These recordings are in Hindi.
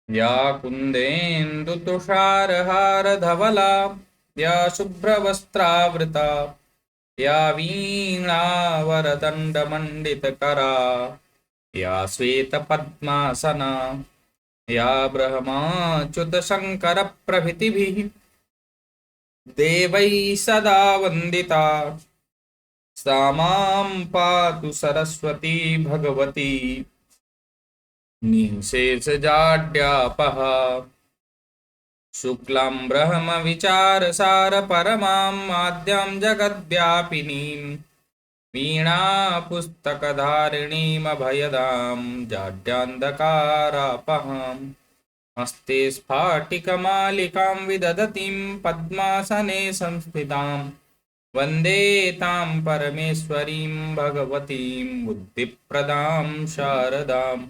या कुन्देन्दुतुषारहारधवला या शुभ्रवस्त्रावृता या वीणावरदण्डमण्डितकरा या श्वेतपद्मासना या ब्रह्माच्युतशङ्करप्रभृतिभिः देवैः सदा वन्दिता सा मां पातु सरस्वती भगवती निःशेषजाड्यापः। शुक्लां ब्रह्मविचारसारपरमां आद्यां जगद्व्यापिनीं वीणापुस्तकधारिणीमभयदां जाड्यान्धकारापहाम् हस्ते स्फाटिकमालिकां विदधतीं पद्मासने संस्थितां वन्दे तां परमेश्वरीं भगवतीं बुद्धिप्रदां शारदाम्।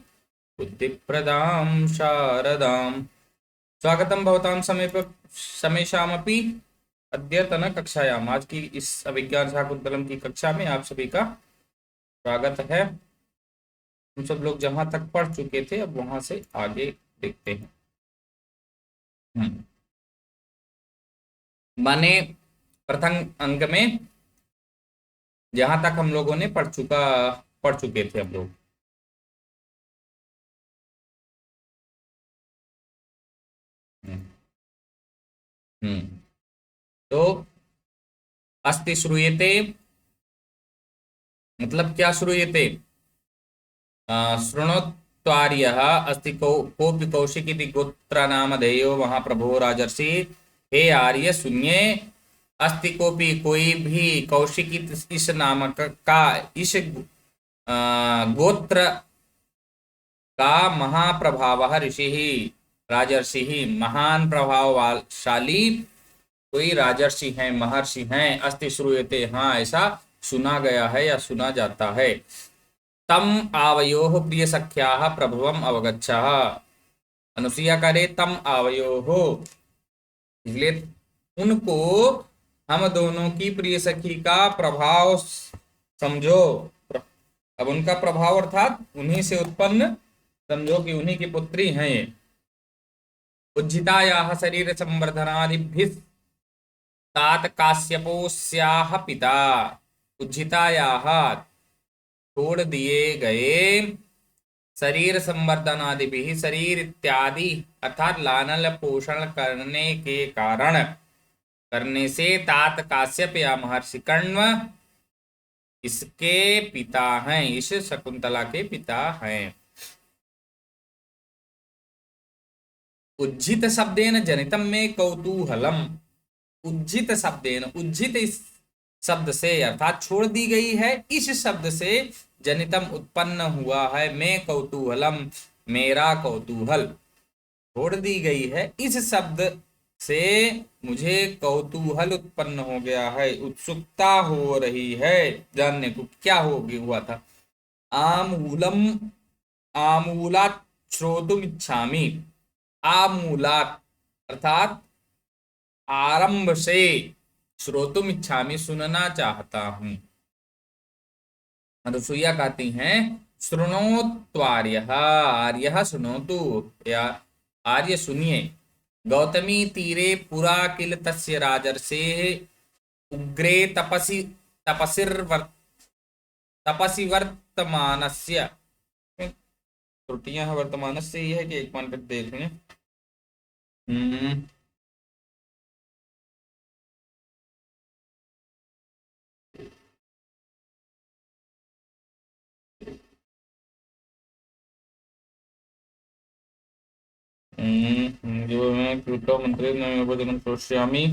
स्वागतम भवतां समेषामपि अद्यतन कक्षायाम। आज की इस अभिज्ञान शाकुंतलम की कक्षा में आप सभी का स्वागत है। हम सब लोग जहां तक पढ़ चुके थे अब वहां से आगे देखते हैं। माने प्रथम अंक में जहां तक हम लोगों ने पढ़ चुके थे हम लोग। तो अस्ति श्रूयते मतलब क्या श्रूयते? शृणोत्वार्यः अस्ति कोऽपि कौशिकीति गोत्र नामधेयो महाप्रभो राजर्षि। हे आर्य सुनिए, अस्ति कोई भी कौशिकी इस नामक का इस गोत्र का महाप्रभाव ऋषि राजर्षि महान प्रभावशाली कोई राजर्षि है महर्षि हैं। अस्ति श्रूयते हाँ ऐसा सुना गया है या सुना जाता है। तम आवयोः प्रिय सख्याः प्रभुवम अवगच्छः। अनुसुईया करे तम आवयोः, इसलिए उनको हम दोनों की प्रिय सखी का प्रभाव समझो। अब उनका प्रभाव अर्थात उन्हीं से उत्पन्न समझो कि उन्हीं की पुत्री हैं। उज्जितायाः शरीर संवर्धनादिभिः तात काश्यपोस्याः पिता। उज्जितायाः छोड़ दिए गए शरीर संवर्धन आदि भी शरीर इत्यादि अर्थात लालन पोषण करने के कारण करने से तात काश्यप या महर्षि कण्व इसके पिता हैं, इस शकुंतला के पिता हैं। उज्जित शब्देन जनितम में कौतूहलम। उज्जित शब्देन, उज्जित इस शब्द से अर्थात छोड़ दी गई है इस शब्द से जनितम उत्पन्न हुआ है मैं कौतूहलम मेरा कौतूहल। छोड़ दी गई है इस शब्द से मुझे कौतूहल उत्पन्न हो गया है, उत्सुकता हो रही है जानने को क्या हुआ था। आमूलम आमूलात श्रोतुम इच्छामि। आमूलात अर्थात आरंभ से, श्रोतुम इच्छामि सुनना चाहता हूं। अनुसुईया कहती हैं शृणोत्वार्यः, आर्यः शृणोतु या आर्य सुनिए। गौतमी तीरे पुरा किल तस्य राजर्षेः उग्रे तपसि वर्तमानस्य। त्रुटियां हैं वर्तमानस्य ही है कि एक मिनट देख लें। जो मैं प्लूटो मंत्री नवोदिनं श्रोष्यामि।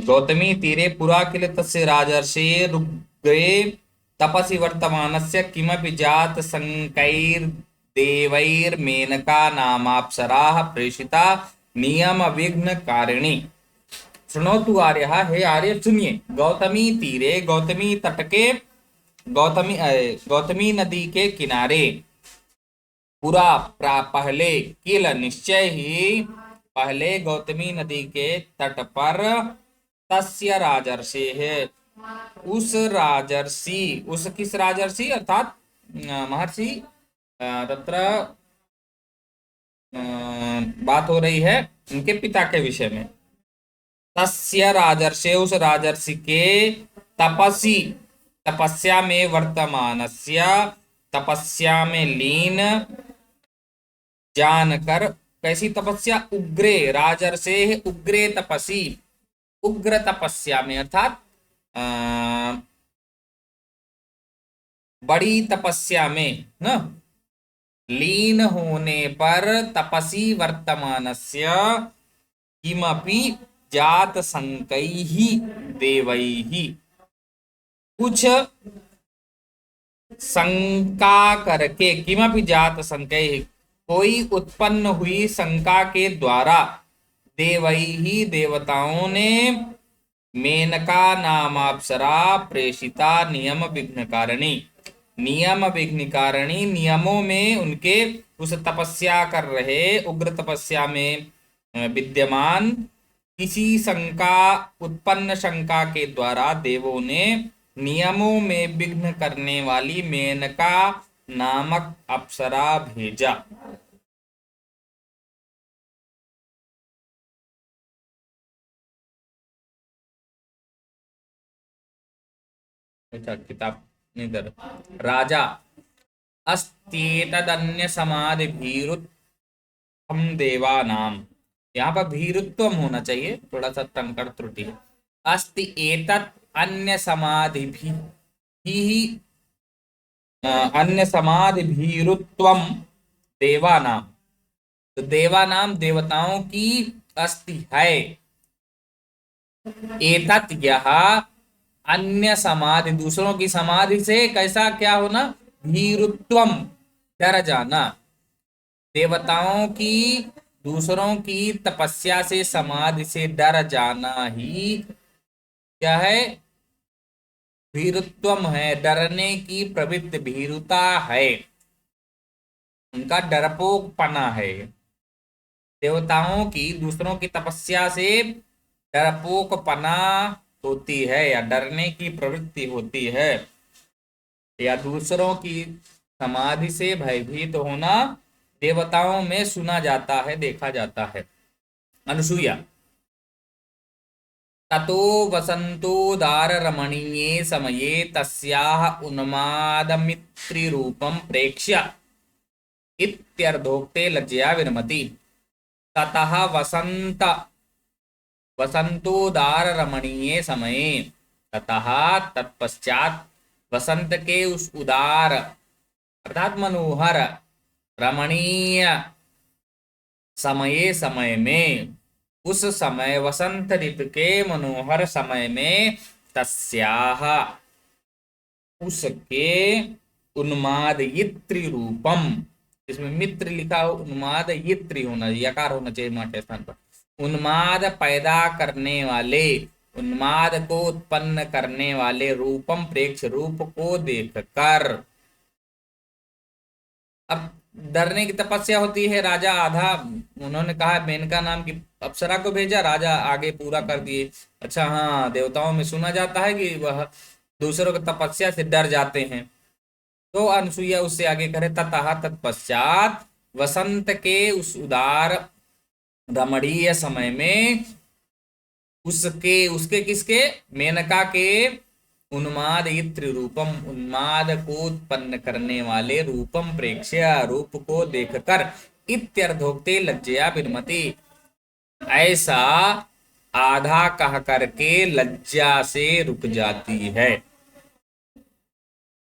गौतमी तीरे पुरा किल तस्य राजर्षेरुग्रे तपसि वर्तमानस्य किमपि जात संकैर्देवैर्मेनका नामाप्सराः प्रेषिता नियम विघ्न कारिणी। सुनोतु आर्य, हे आर्य सुनिए। गौतमी तीरे, गौतमी तट के, गौतमी नदी के किनारे, पुरा पहले, किल निश्चय ही, पहले गौतमी नदी के तट पर, तस्य राजर्षि है उस राजर्षि, उस किस राजर्षि अर्थात महर्षि तत्र बात हो रही है उनके पिता के विषय में। तस्य राजर्षे, उस राजर्षि के तपसी, तपस्या में वर्तमानस्य, तपस्या में लीन जानकर, कैसी तपस्या, उग्रे राजर्षे उग्रे तपसी, उग्र तपस्या में अर्थात बड़ी तपस्या में न लीन होने पर तपसी वर्तमानस्य किमपि जात संकैः देवैः, कुछ शंका करके, किमपि जात संकैः कोई उत्पन्न हुई शंका के द्वारा, देवैः देवताओं ने, मेनका नाम अप्सरा प्रेषिता नियम विघ्नकारिणी, नियम विघ्नकारिणी नियमों में उनके उस तपस्या कर रहे उग्र तपस्या में विद्यमान किसी शंका, उत्पन्न शंका के द्वारा देवों ने नियमों में विघ्न करने वाली मेनका नामक अप्सरा भेजा। अच्छा किताब इधर, राजा अस्त्येतदन्य समाधि भीरुत्वम देवानाम, यहाँ पर भीरुत्वम होना चाहिए, थोड़ा सा टंकर त्रुटि है। अस्ति एतत् अन्य समाधि भी अन्य समाधि भीरुत्वम देवानाम, तो देवानाम देवताओं की अस्ति है, एतत् यह अन्य समाधि दूसरों की समाधि से कैसा क्या होना, भीरुत्वम डर जाना, देवताओं की दूसरों की तपस्या से समाधि से डर जाना ही क्या है, भीरुत्वम है, डरने की प्रवृत्ति, भीरुता है, उनका डरपोकपना है। देवताओं की दूसरों की तपस्या से डरपोकपना होती है या डरने की प्रवृत्ति होती है, या दूसरों की समाधि से भयभीत होना देवताओं में सुना जाता है, देखा जाता है। अनुसूया, ततो वसंतोदार रमणीये समये तस्याः उन्मादमित्रिरूपं प्रेक्ष्य इत्यर्धोक्ते लज्जया विरमति। ततः वसंतोदार रमणीये समये, ततः तत्पश्चात वसंत के उस उदार अर्थात मनोहर, रमणीय समय, समय में, उस समय वसंत ऋतु के मनोहर समय में, तस्याह उसके, उन्मादयित्री रूपम, इसमें मित्र लिखा हो, उन्माद यित्री होना, यकार होना चाहिए माटे स्थान पर, उन्माद पैदा करने वाले, उन्माद को उत्पन्न करने वाले, रूपम प्रेक्ष रूप को देखकर। अब डरने की तपस्या होती है, राजा आधा, उन्होंने कहा मेनका नाम की अप्सरा को भेजा, राजा आगे पूरा कर दिए। अच्छा हाँ, देवताओं में सुना जाता है कि वह दूसरों की तपस्या से डर जाते हैं। तो अनुसुईया उससे आगे करे, ततः तत्पश्चात वसंत के उस उदार रमणीय समय में, उसके उसके किसके, मेनका के, उन्माद इत्र रूपम, उन्माद को उत्पन्न करने वाले, रूपम प्रेक्ष्य रूप को देखकर, इत्यर्धोक्ते लज्जया विरमति, ऐसा आधा कह करके लज्जा से रुक जाती है,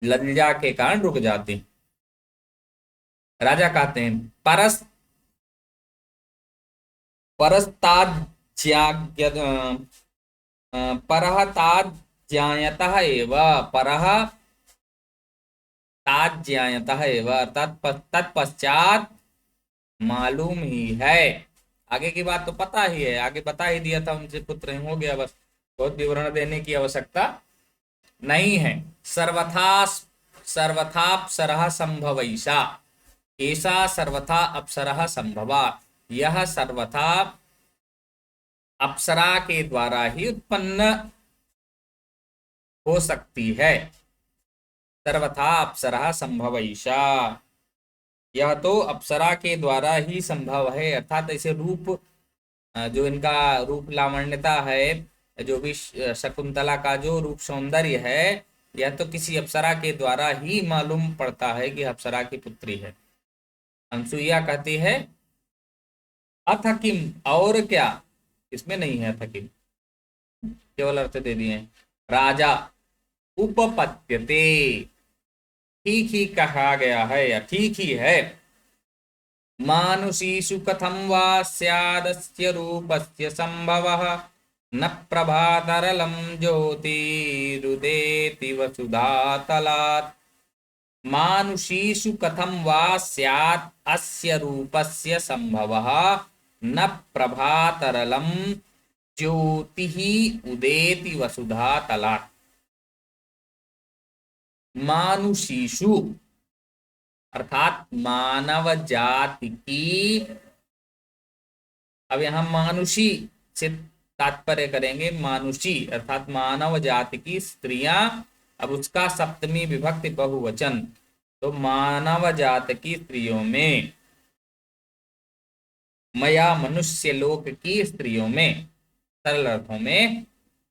लज्जा के कारण रुक जाती। राजा कहते हैं परस्ताज्ञायतः एव, परः ताज्ञायतः एव, तत्पश्चात मालूम ही है, आगे की बात तो पता ही है, आगे बता ही दिया था, उनसे पुत्र हो गया, बस बहुत विवरण देने की आवश्यकता नहीं है। सर्वथा अप्सरः संभवैषा, ऐसा सर्वथा अप्सरः संभवा, यह सर्वथा अप्सरा के द्वारा ही उत्पन्न हो सकती है। सर्वथा अप्सरा संभवैषा, यह तो अप्सरा के द्वारा ही संभव है। अर्थात ऐसे रूप जो इनका रूप लावण्यता है, जो भी शकुंतला का जो रूप सौंदर्य है, यह तो किसी अप्सरा के द्वारा ही मालूम पड़ता है कि अप्सरा की पुत्री है। अनसुईया कहती है अथ किम, और क्या, इसमें नहीं है अथ किम, केवल अर्थ दे दिए हैं। राजा उपपद्यते, ठीक ही कहा गया है या ठीक ही है। मानुषीषु कथं वा स्यादस्य रूपस्य संभवः, न प्रभातरलं ज्योतिरुदेति वसुधातलात्। मानुषीषु कथं वा स्यात् अस्य रूपस्य संभवः, न प्रभातरलं ज्योतिः उदेति वसुधातलात्। मानुषीषु अर्थात मानव जाति की, अब यहां मानुषी से तात्पर्य करेंगे, मानुषी अर्थात मानव जाति की स्त्रियां। अब उसका सप्तमी विभक्ति बहुवचन, तो मानव जाति की स्त्रियों में, मया मनुष्य लोक की स्त्रियों में, सरल अर्थों में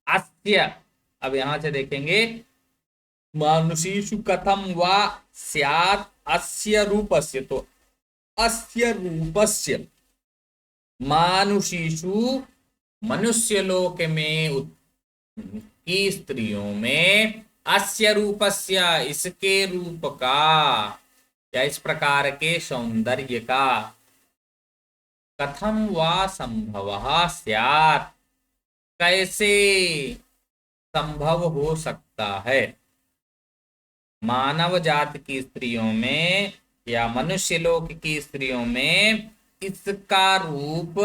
अस्य। अब यहां से देखेंगे मानुषीषु कथम वा स्यात् अस्य रूपस्य, तो अस्य रूपस्य, मानुषीषु मनुष्य लोक में की स्त्रियों में, अस्य रूपस्य इसके रूप का, या इस प्रकार के सौंदर्य का, कथम वा संभवः स्यात्, कैसे संभव हो सकता है। मानव जाति की स्त्रियों में या मनुष्य लोक की स्त्रियों में इसका रूप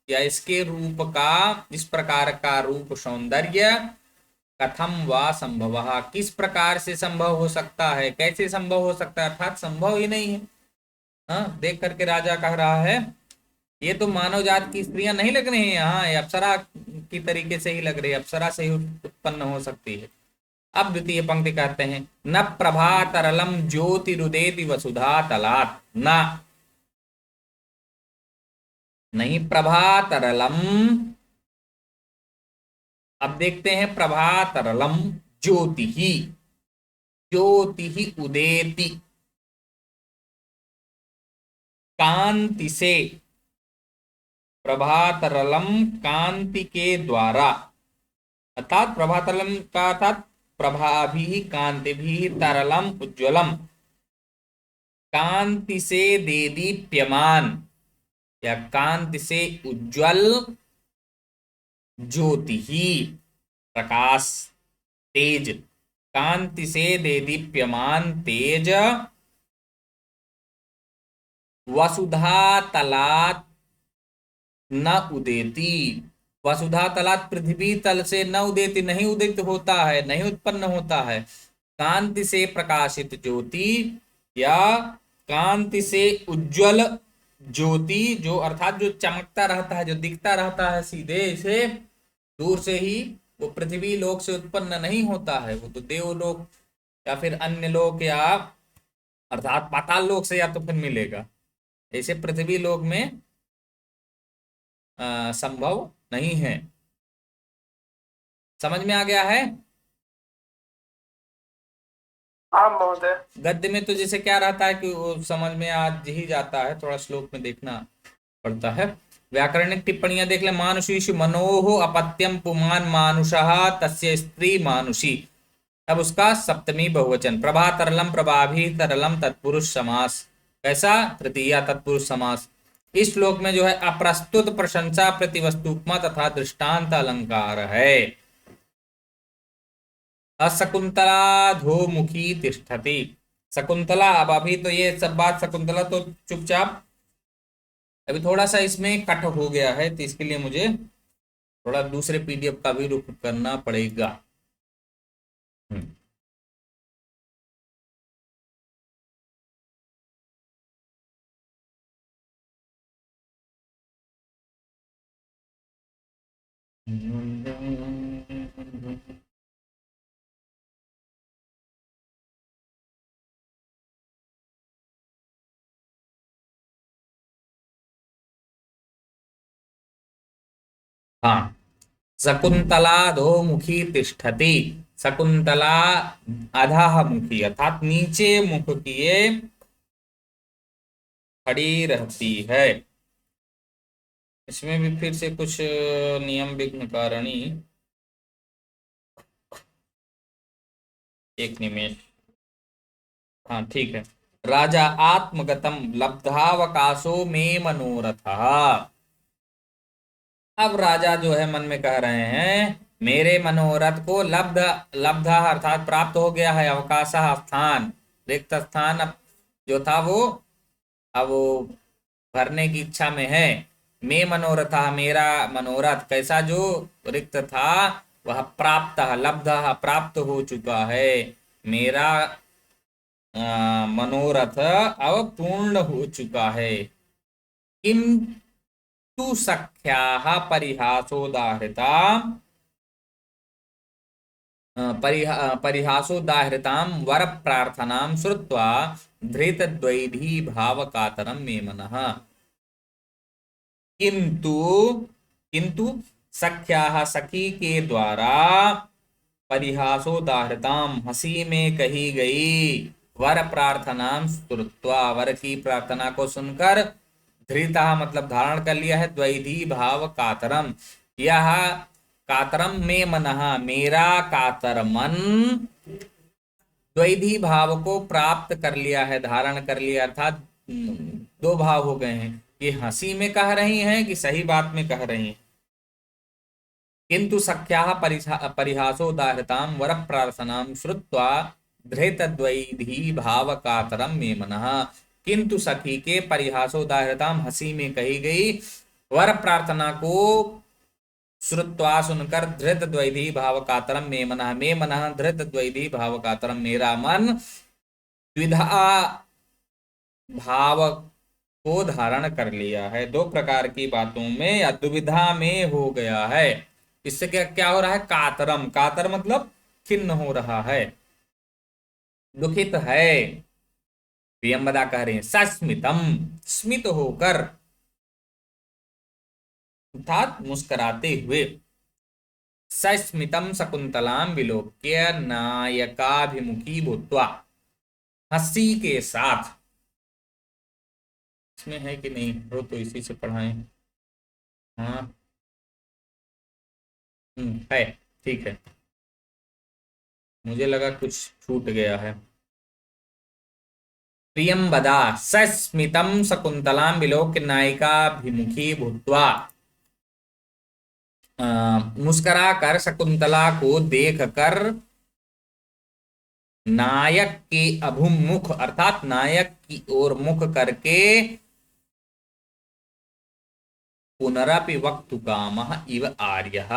या इसके रूप का, इस प्रकार का रूप सौंदर्य, कथम वा संभवः किस प्रकार से संभव हो सकता है, कैसे संभव हो सकता है, अर्थात संभव ही नहीं है। हाँ, देख करके राजा कह रहा है ये तो मानव जात की स्त्रियां नहीं लग रही हैं, यहाँ ये अप्सरा की तरीके से ही लग रही है, अप्सरा से ही उत्पन्न हो सकती है। अब द्वितीय पंक्ति कहते हैं न प्रभातरलम ज्योतिरुदेति वसुधा तलात्, न नहीं प्रभातरलम। अब देखते हैं प्रभातरलम ज्योति ही, ज्योति ही उदेति, कांति से, प्रभातरलम कांति के द्वारा, अर्थात प्रभातरलम का अर्थात प्रभाभि कांति भी तरलम उज्ज्वलम, कांति से देदीप्यमान या कांति से उज्ज्वल, ज्योति ही प्रकाश तेज, कांति से देदीप्यमान तेज, वसुधा तलात् न उदेति, वसुधा तलात् पृथ्वी तल से न उदेति नहीं उदित होता है, नहीं उत्पन्न होता है। कांति से प्रकाशित ज्योति या कांति से उज्जवल ज्योति, जो अर्थात जो चमकता रहता है, जो दिखता रहता है सीधे से, दूर से ही, वो पृथ्वी लोक से उत्पन्न नहीं होता है, वो तो देवलोक या फिर अन्य लोक या अर्थात पाताल लोक से या तो फिर मिलेगा, ऐसे पृथ्वी लोक में संभव नहीं है। समझ में आ गया है। हाँ महोदय। गद्य में तो जैसे क्या रहता है कि वो समझ में आ ही जाता है, थोड़ा श्लोक में देखना पड़ता है। व्याकरणिक टिप्पणियां देख ले। मानुषीषु मनोह अपत्यम पुमान मानुषः तस्य स्त्री मानुषी, अब उसका सप्तमी बहुवचन। प्रभा तरलम प्रभाभी तरलम तत्पुरुष समास, कैसा, तृतीया तत्पुरुष समास। इस श्लोक में जो है अप्रस्तुत प्रशंसा प्रतिवस्तुपमा तथा दृष्टांत अलंकार है। अशकुंतला धोमुखी तिष्ठति, शकुंतला, अब अभी तो ये सब बात शकुंतला तो चुपचाप, अभी थोड़ा सा इसमें कट हो गया है, तो इसके लिए मुझे थोड़ा दूसरे पीडीएफ का भी रुख करना पड़ेगा। हम्म। हाँ, शकुंतला दो मुखी तिष्ठति। शकुंतला अधः मुखी अर्थात नीचे मुख किए खड़ी रहती है। इसमें भी फिर से कुछ नियम विघ्न कारणी। एक निमेष। हाँ ठीक है। राजा आत्मगतम लब्धावकाशो में मनोरथ। अब राजा जो है मन में कह रहे हैं मेरे मनोरथ को लब्ध, लब्ध अर्थात प्राप्त हो गया है, अवकाश स्थान, रिक्त स्थान अब जो था वो अब वो भरने की इच्छा में है। मैं मनोरथ मेरा मनोरथ कैसा जो रिक्त था वह प्राप्त लब्ध प्राप्त हो चुका है। मेरा मनोरथ अब पूर्ण हो चुका है। किंतु सख्याः परिहासोदाहृता परिहासोदाहृतां वर प्रार्थनां श्रुत्वा धृतद्वैधी भावकातरं मे मनः। किंतु किंतु सख्याः सखी के द्वारा परिहासोदाहृतां हंसी में कही गई वर प्रार्थनां श्रुत्वा वर की प्रार्थना को सुनकर धृता मतलब धारण कर लिया है, द्वैधी भाव कातरम यह कातरम में मनः मेरा कातर मन द्वैधी भाव को प्राप्त कर लिया है, धारण कर लिया अर्थात दो भाव हो गए हैं। ये हंसी में कह रही हैं कि सही बात में कह रही हैं। किंतु सख्याः परिहासोदाहृतां वर प्रार्थनां श्रुत्वा धृतद्वैधी भाव कातरम मे मनः। किंतु सखी के परिहासोदाहृतां हंसी में कही गई वर प्रार्थना को श्रुत्वा सुनकर धृत द्वैधी भाव कातरम मे मनः धृत द्वैधी भाव कातरम मेरा मन द्विधा भाव को धारण कर लिया है, दो प्रकार की बातों में या दुविधा में हो गया है। इससे क्या क्या हो रहा है, कातरम, कातर मतलब खिन्न हो रहा है, दुखित है। प्रियंवदा कह रहे हैं सस्मितम स्मित होकर अर्थात मुस्कुराते हुए। सस्मितम शकुंतलाम विलोक्य नायकाभिमुखी भूत्वा हंसी के साथ। इसमें है कि नहीं हो तो इसी से पढ़ाएं। हाँ है, ठीक है, मुझे लगा कुछ छूट गया है। प्रियंवदा सस्मितम शकुंतलां विलोक्य नायिकाभिमुखी भूत्वा मुस्करा कर शकुंतला को देख कर नायक के अभिमुख अर्थात नायक की ओर मुख करके पुनरपि वक्तुकामः इव आर्यः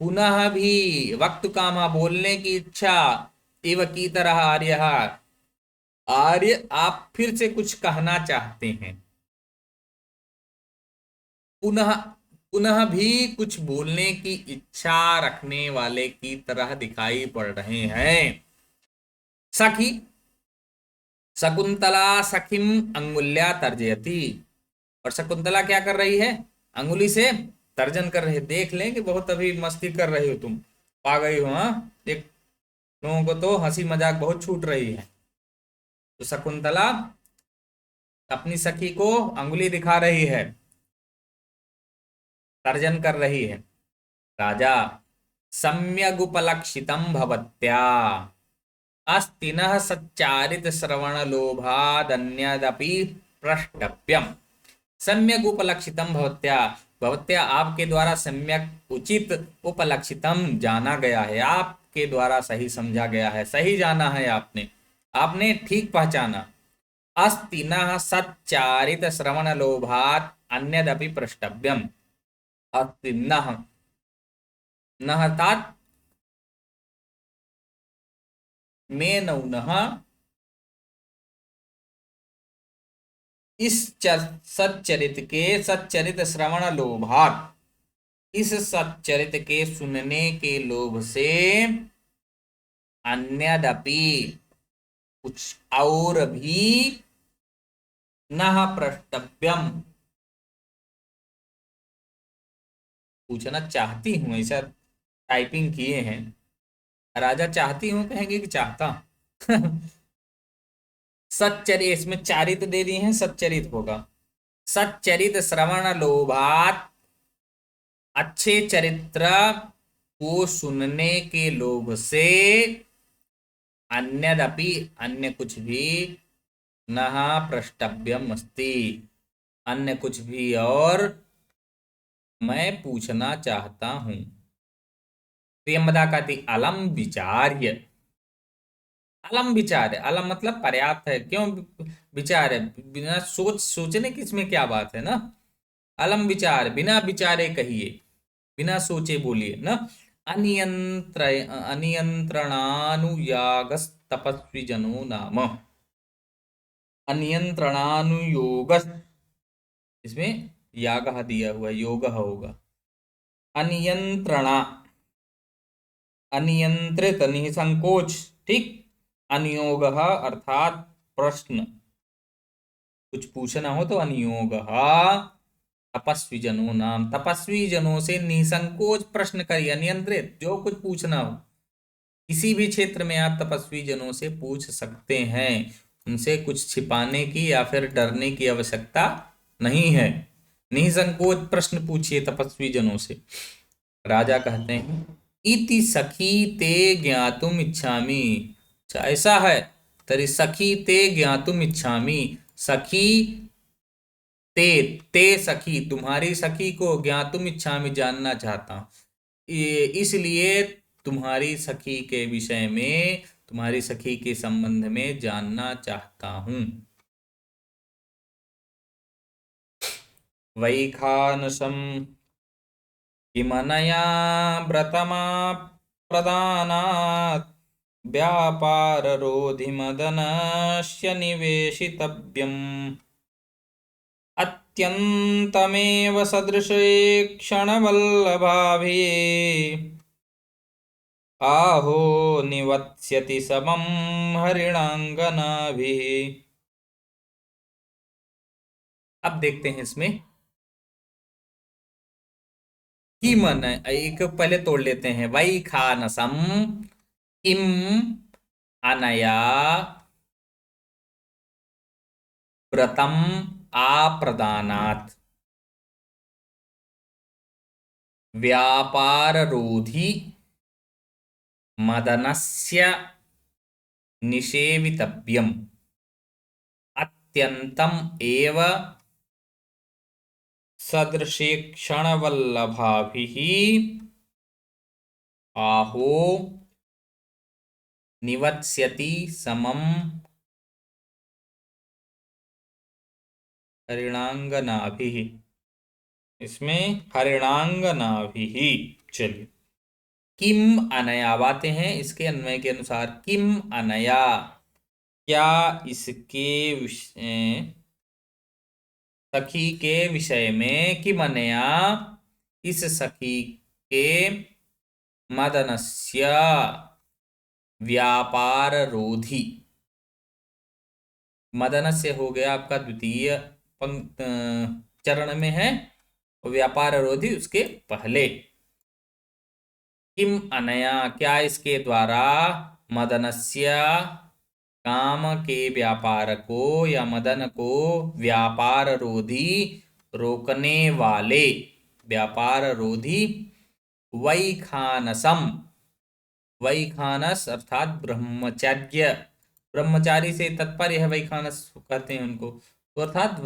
पुनः भी वक्तुकामः बोलने की इच्छा इव की तरह आर्यः आर्य आप फिर से कुछ कहना चाहते हैं, पुनः पुनः भी कुछ बोलने की इच्छा रखने वाले की तरह दिखाई पड़ रहे हैं। सखी शकुंतला सखीम अंगुल्या तर्जयति और शकुंतला क्या कर रही है, अंगुली से तर्जन कर रही है। देख लें कि बहुत अभी मस्ती कर रही हो, तुम पा गई हो। हाँ देख, लोगों को तो हंसी मजाक बहुत छूट रही है। तो शकुंतला अपनी सखी को अंगुली दिखा रही है, तर्जन कर रही है। राजा सम्यगुपलक्षितं भवत्या अस्ति नः सच्चारित श्रवण लोभादन्यदपि प्रष्टव्यम। सम्यक उपलक्षितम भवत्या भवत्या आपके द्वारा सम्यक उचित उपलक्षितम जाना गया है, आपके द्वारा सही समझा गया है, सही जाना है आपने, आपने ठीक पहचाना। अस्ति नः सच्चारित श्रवण लोभात अन्यदपि प्रष्टव्यम। अस्ति नः, नः तात में नौनः इस सच्चरित के सच्चरित श्रवण लोभात इस सच्चरित के सुनने के लोभ से अन्यदपि कुछ और भी न प्रष्टव्यम पूछना चाहती हूँ, ऐसा टाइपिंग किए हैं। राजा चाहती हूँ कहेंगे कि चाहता। सच्चरित, इसमें चारित दे दिए हैं, सच्चरित होगा। सच्चरित श्रवण लोभात, अच्छे चरित्र को सुनने के लोभ से, अन्यदपि अन्य कुछ भी, नह प्रष्टव्यम अस्ति, अन्य कुछ भी और मैं पूछना चाहता हूं। प्रियंवदा कहती अलम विचार्य, अलम विचार है, अलम मतलब पर्याप्त है, क्यों विचार है, बिना सोचने की इसमें क्या बात है ना। अलम विचार, बिना विचारे कहिए, बिना सोचे बोलिए ना। अनियंत्रणानुयागस तपस्वी जनो नाम, अनियंत्रणानुयोग, इसमें याग दिया हुआ, योग होगा। अनियंत्रणा, अनियंत्रित, निसंकोच, ठीक। अनियोग अर्थात प्रश्न, कुछ पूछना हो तो अनियोग। तपस्वी जनों नाम, तपस्वी जनों से निसंकोच प्रश्न करिए, अनियंत्रित, जो कुछ पूछना हो किसी भी क्षेत्र में आप तपस्वी जनों से पूछ सकते हैं। उनसे कुछ छिपाने की या फिर डरने की आवश्यकता नहीं है। निसंकोच प्रश्न पूछिए तपस्वी जनों से। राजा कहते हैं इति सखी ते ज्ञातुम इच्छामि, अच्छा ऐसा है, तरी सखी ते ज्ञातुम इच्छामि, सखी ते, ते सखी तुम्हारी सखी को, ज्ञातुम इच्छामि जानना चाहता हूं, इसलिए तुम्हारी सखी के विषय में, तुम्हारी सखी के संबंध में जानना चाहता हूं। वैखानसम किमनया व्रतमा प्रदानात्, व्यापाररोधिमदनस्य निवेशितव्यम्, अत्यन्तमेव सदृशे क्षणवल्लभाभिः, आहो निवत्स्यति समं हरिणांगनाभिः। अब देखते हैं इसमें की मन है, एक पहले तोड़ लेते हैं। वही खानसम किम अनया व्रतम आप्रदानात्, व्यापाररोधी मदनस्य निषेवितव्यम्, अत्यंतम एव सदृशेक्षणवल्लभाभिः, आहो निवत्स्यति समम हरिणांगनाभिः, इसमें हरिणांगनाभिः। चलिए किम अनया, आते हैं इसके अन्वय के अनुसार। किम अनया, क्या इसके सखी के विषय में, किम अनया इस सखी के, मदनस्य व्यापार रोधी, मदनस्य हो गया आपका द्वितीय चरण में है, व्यापार रोधी उसके पहले। किम अनया, क्या इसके द्वारा, मदनस्य काम के व्यापार को या मदन को, व्यापार रोधी रोकने वाले, व्यापार रोधी, वैखानसम, वैखानस अर्थात ब्रह्मचर्य, ब्रह्मचारी से तात्पर्य है वैखानस कहते हैं उनको, तो अर्थात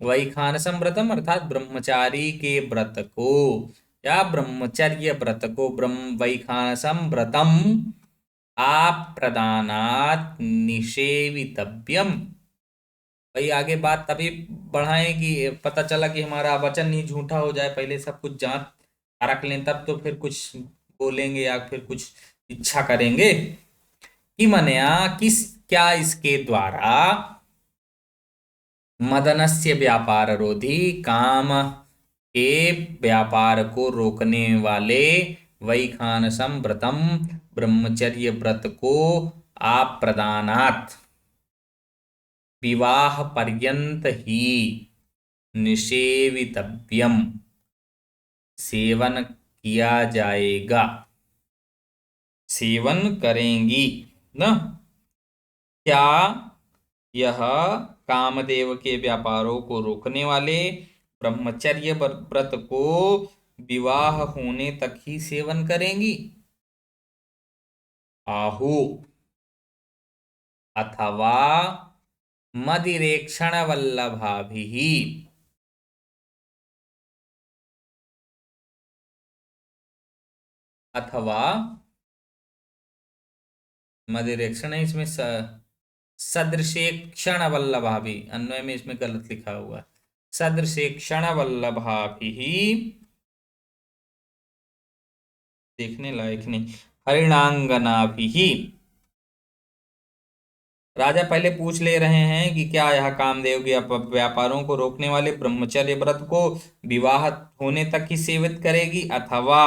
वैखानसम व्रतम अर्थात ब्रह्मचारी के व्रत को या ब्रह्मचर्य व्रत को, ब्रह्म वैखानसम व्रतम आप प्रदानात निषेवितव्यम। भाई आगे बात तभी बढ़ाएं कि पता चला कि हमारा वचन ही झूठा हो जाए, पहले सब कुछ जांच परख लें तब तो फिर कुछ बोलेंगे या फिर कुछ इच्छा करेंगे। कि मनया किस, क्या इसके द्वारा, मदनस्य व्यापार रोधी, काम के व्यापार को रोकने वाले, वैखानसम व्रतम ब्रह्मचर्य व्रत को आप प्रदानात, विवाह पर्यंत ही निषेवितव्यम, सेवन किया जाएगा, सेवन करेंगी ना। क्या यह कामदेव के व्यापारों को रोकने वाले ब्रह्मचर्य व्रत को विवाह होने तक ही सेवन करेंगी? आहु अथवा मदिरेक्षण वल्लभाभिः, अथवा मदिरेक्षण है इसमें सदृशेक्षण वल्लभाभि, अन्वय में इसमें गलत लिखा हुआ है, सदृशेक्षण वल्लभाभिः, देखने लायक नहीं, हरिणांगनाभिः। राजा पहले पूछ ले रहे हैं कि क्या यह कामदेव के व्यापारों को रोकने वाले ब्रह्मचर्य व्रत को विवाह होने तक ही सेवित करेगी, अथवा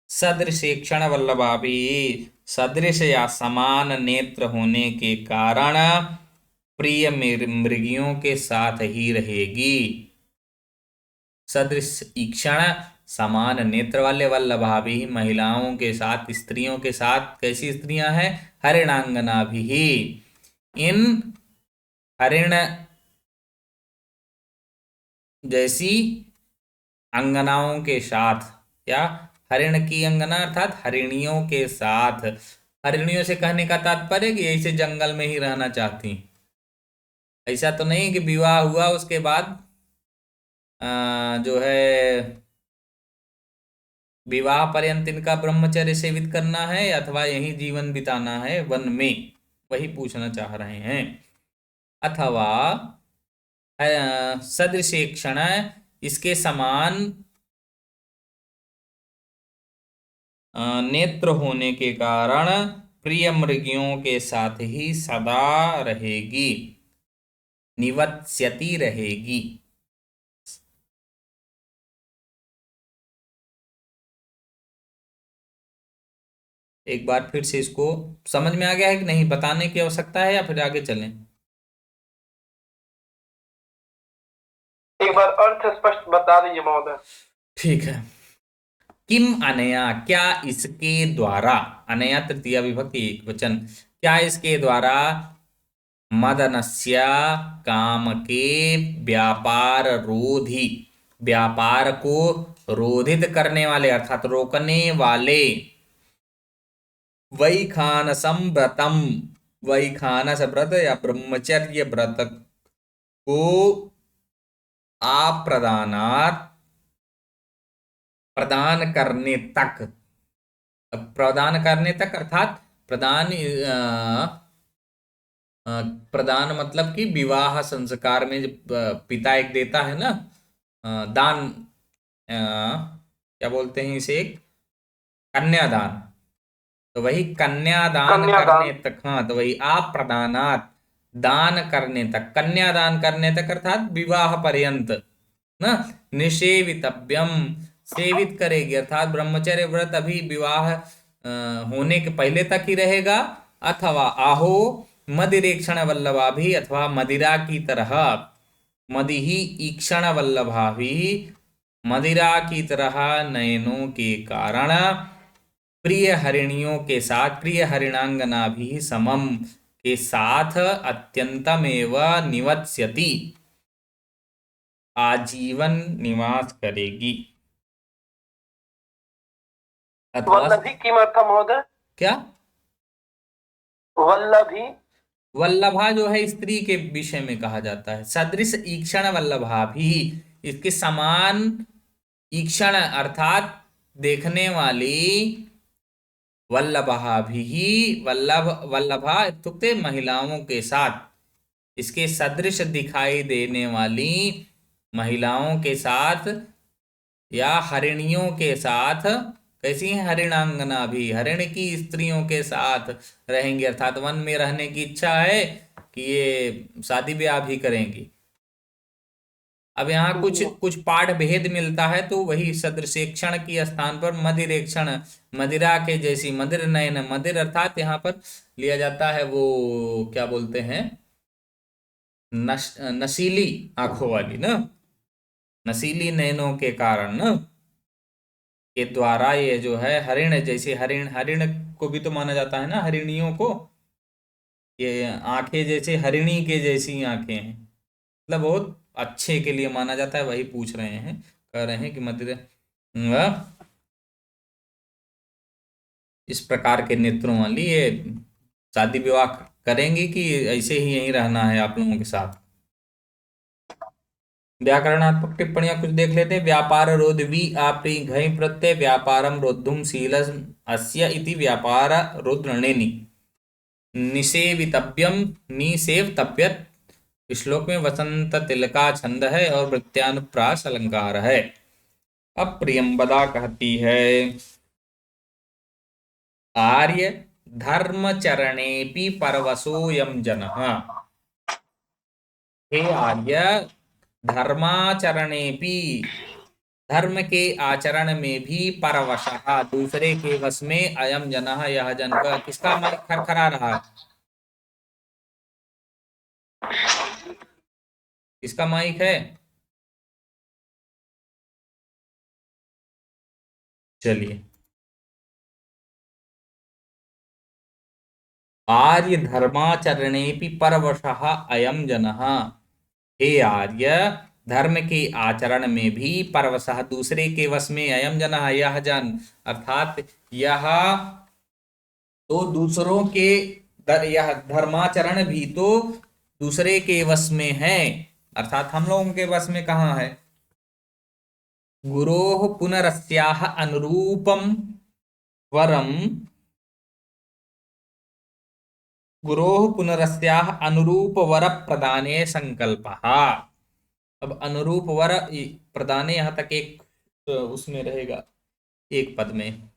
सदृशेक्षण वल्लभाभि, सदृश या समान नेत्र होने के कारण प्रिय मृगियों के साथ ही रहेगी। सदृश ईक्षण, समान नेत्र वाले, वल्लभाभि महिलाओं के साथ, स्त्रियों के साथ। कैसी स्त्रियां हैं? हरिणांगना भी। इन हरिण जैसी अंगनाओं के साथ, या हरिण की अंगना अर्थात हरिणियों के साथ। हरिणियों से कहने का तात्पर्य कि ऐसे जंगल में ही रहना चाहती, ऐसा तो नहीं कि विवाह हुआ उसके बाद जो है विवाह पर्यंत इनका ब्रह्मचर्य सेवित करना है अथवा यही जीवन बिताना है वन में, वही पूछना चाह रहे हैं। अथवा सदृशेक्षण, इसके समान नेत्र होने के कारण प्रिय मृगियों के साथ ही सदा रहेगी, निवत्स्यति रहेगी। एक बार फिर से इसको समझ में आ गया है कि नहीं, बताने की आवश्यकता है या फिर आगे चलें? एक बार अर्थ स्पष्ट बता दीजिए महोदय। ठीक है। किम अनया, क्या इसके द्वारा, अनया तृतीया विभक्ति एक वचन, क्या इसके द्वारा मदनस्य, काम के व्यापार रोधी, व्यापार को रोधित करने वाले अर्थात रोकने वाले, वैखानसम व्रतम, वैखानस व्रत या ब्रह्मचर्य व्रत को अप्रदानात, प्रदान करने तक, प्रदान करने तक अर्थात प्रदान प्रदान मतलब कि विवाह संस्कार में पिता एक देता है ना दान, क्या बोलते हैं इसे, एक कन्यादान, तो वही कन्यादान करने तक, हाँ तो वही अप्रदानात, दान करने तक, कन्यादान करने तक अर्थात विवाह पर्यंत ना, निषेवितव्यम, सेवित करेगी अर्थात ब्रह्मचर्य व्रत अभी विवाह होने के पहले तक ही रहेगा। अथवा आहो मदिरेक्षण वल्लभा भी, अथवा मदिरा की तरह, मदि ही ईक्षण वल्लभा भी, मदिरा की तरह नयनों के कारण प्रिय हरिणियों के साथ, प्रिय हरिणांगना भी समम के साथ अत्यंतमेव निवत्स्यति, आजीवन निवास करेगी। वल्लभी की मतलब महोदय क्या? वल्लभी, वल्लभा जो है स्त्री के विषय में कहा जाता है। सदृश ईक्षण वल्लभा भी, इसके समान ईक्षण अर्थात देखने वाली, वल्लभा भी, वल्लभ वल्लभा इत्युक्ते महिलाओं के साथ, इसके सदृश दिखाई देने वाली महिलाओं के साथ या हरिणियों के साथ। कैसी हैं? हरिणांगना भी, हरिण की स्त्रियों के साथ रहेंगे अर्थात वन में रहने की इच्छा है कि ये शादी ब्याह भी करेंगी। अब यहाँ कुछ पाठ भेद मिलता है, तो वही सदृशेक्षण की स्थान पर मदिरेक्षण, मदिरा के जैसी, मदिर नयन, मदिर अर्थात यहाँ पर लिया जाता है वो क्या बोलते हैं, नशीली आंखों वाली ना, नशीली नयनों के कारण ना, के द्वारा ये जो है हरिण, जैसे हरिण, हरिण को भी तो माना जाता है ना, हरिणियों को, ये आंखें जैसे हरिणी के जैसी आंखें हैं, मतलब बहुत अच्छे के लिए माना जाता है, वही पूछ रहे हैं, कह रहे हैं कि मध्य इस प्रकार के नेत्रों वाली ये शादी विवाह करेंगी कि ऐसे ही यहीं रहना है आप लोगों के साथ। व्याकरणात्मक टिप्पणियां कुछ देख लेते हैं। व्यापार रोध वि आपि घई प्रत्यय व्यापारम रोद्धुम शीलस अस्य इति व्यापार रुद्रणेनि निषेवितव्यम निषेवतव्यत। श्लोक में वसंत तिलका छंद है और वृत्यानुप्रास अलंकार है। अब प्रियंबदा कहती है, आर्य धर्मचरणेपि परवशोऽयं जनः। हे आर्य, धर्माचरणेपि, धर्म के आचरण में भी परवशः, दूसरे के वश में, अयम जनः, यह जन का। किसका माइक खरखरा रहा है? किसका माइक है? चलिए। आर्य धर्माचरणेपि परवशः अयम जनः। हे आर्य, धर्म के आचरण में भी परवशः, दूसरे के वश में, अयम जनः, यह जन, अर्थात यह तो दूसरों के यह धर्माचरण भी तो दूसरे के वश में है, अर्थात हम लोगों के वश में कहाँ है? गुरोः पुनरस्याः अनुरूपम वरम, गुरोः पुनरस्याः अनुरूप वर प्रदाने संकल्पः। अब अनुरूप वर प्रदाने यहाँ तक एक उसमें रहेगा, एक पद में।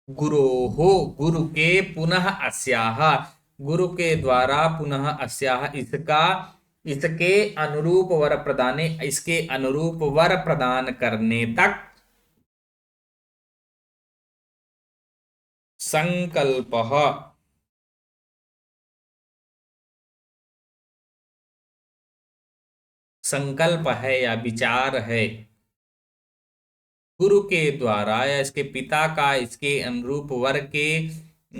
गुरोहो, गुरु के, पुनः अस्याह, गुरु के द्वारा, पुनः अस्याह, इसका, इसके अनुरूप वर प्रदाने, इसके अनुरूप वर प्रदान करने तक संकल्पः, संकल्प है या विचार है, गुरु के द्वारा या इसके पिता का इसके अनुरूप वर के,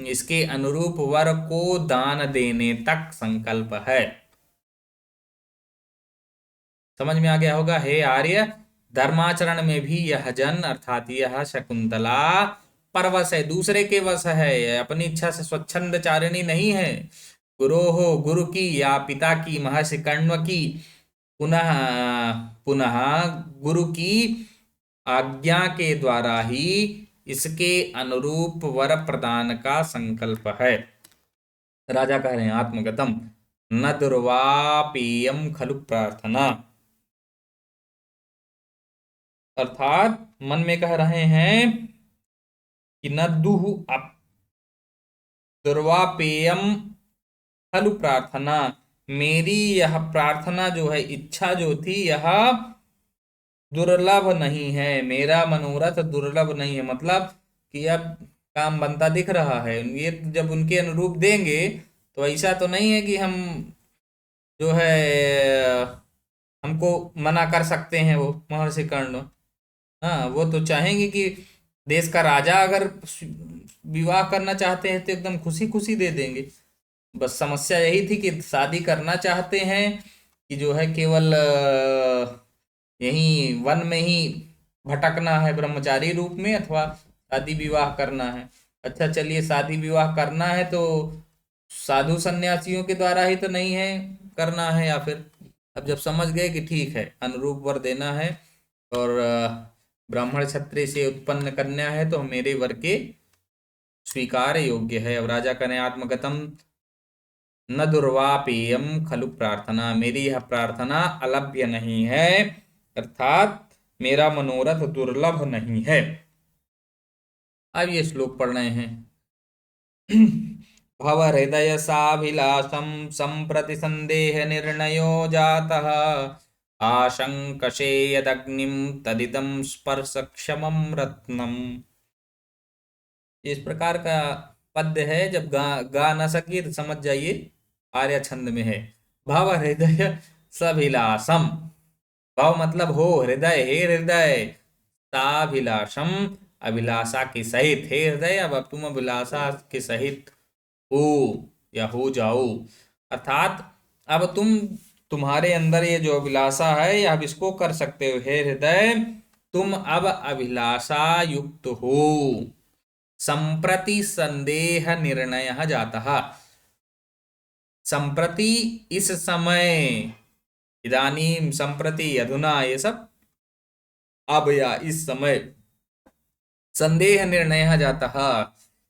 इसके अनुरूप वर को दान देने तक संकल्प है। समझ में आ गया होगा। हे आर्य, धर्माचरण में भी यह जन, अर्थात यह शकुंतला, परवश है, दूसरे के वश है, अपनी इच्छा से स्वच्छंदचारिणी नहीं है। गुरो हो, गुरु की या पिता की, महर्षि कण्व की, पुनः पुनः गुरु की आज्ञा के द्वारा ही इसके अनुरूप वर प्रदान का संकल्प है। राजा कह रहे हैं, आत्मगतम न दुर्वापेयम खलु प्रार्थना, अर्थात मन में कह रहे हैं कि न दुह अप दुर्वापेयम खलु प्रार्थना, मेरी यह प्रार्थना जो है, इच्छा जो थी, यह दुर्लभ नहीं है, मेरा मनोरथ दुर्लभ नहीं है, मतलब कि अब काम बनता दिख रहा है। ये जब उनके अनुरूप देंगे तो ऐसा तो नहीं है कि हम जो है हमको मना कर सकते हैं वो महर्षि कर्ण। हाँ, वो तो चाहेंगे कि देश का राजा अगर विवाह करना चाहते हैं तो एकदम खुशी खुशी दे देंगे। बस समस्या यही थी कि शादी करना चाहते हैं कि जो है केवल यहीं वन में ही भटकना है ब्रह्मचारी रूप में, अथवा शादी विवाह करना है। अच्छा चलिए, शादी विवाह करना है तो साधु सन्यासियों के द्वारा ही तो नहीं है करना है, या फिर अब जब समझ गए कि ठीक है अनुरूप वर देना है और ब्राह्मण क्षत्रिय से उत्पन्न कन्या है तो मेरे वर के स्वीकार योग्य है। अब राजा करें, आत्मगतम न दुर्वापेयम खलु प्रार्थना, मेरी यह प्रार्थना अलभ्य नहीं है, अर्थात मेरा मनोरथ दुर्लभ नहीं है। अब ये श्लोक पढ़ रहे हैं। भव हृदय साभिलाषम संप्रति संदेह निर्णयो जातः आशंकसे यदग्निम तदिदं स्पर्श क्षमम रत्नम। इस प्रकार का पद्य है, जब गा ना सकिए तो समझ जाइए आर्य छंद में है। भव हृदय सभिलाषम, भव मतलब हो, हृदय, हे हृदय, साभिलाषम अभिलाषा के सहित, हे हृदय अब तुम अभिलाषा के सहित हो या हो जाओ। अर्थात अब तुम्हारे अंदर ये जो अभिलाषा है अब इसको कर सकते हो, हे हृदय तुम अब अभिलाषा युक्त हो। संप्रति संदेह निर्णय जातः, संप्रति इस समय, इदानीम संप्रति अधुना ये सब अब या इस समय, संदेह निर्णय जातः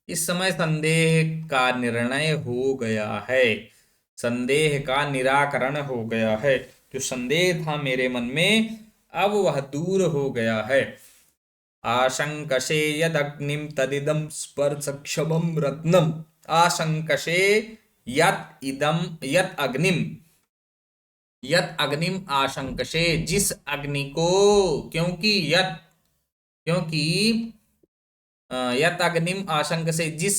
इस समय संदेह का निर्णय हो गया है, संदेह का निराकरण हो गया है। जो संदेह था मेरे मन में अब वह दूर हो गया है। आशंकसे यदग्निम तदिदम स्पर्शक्षमम रत्नम, आशंकसे यत इदम यत अग्निम, यत अग्निम आशंकसे जिस अग्नि को, क्योंकि यत अग्निम आशंक से जिस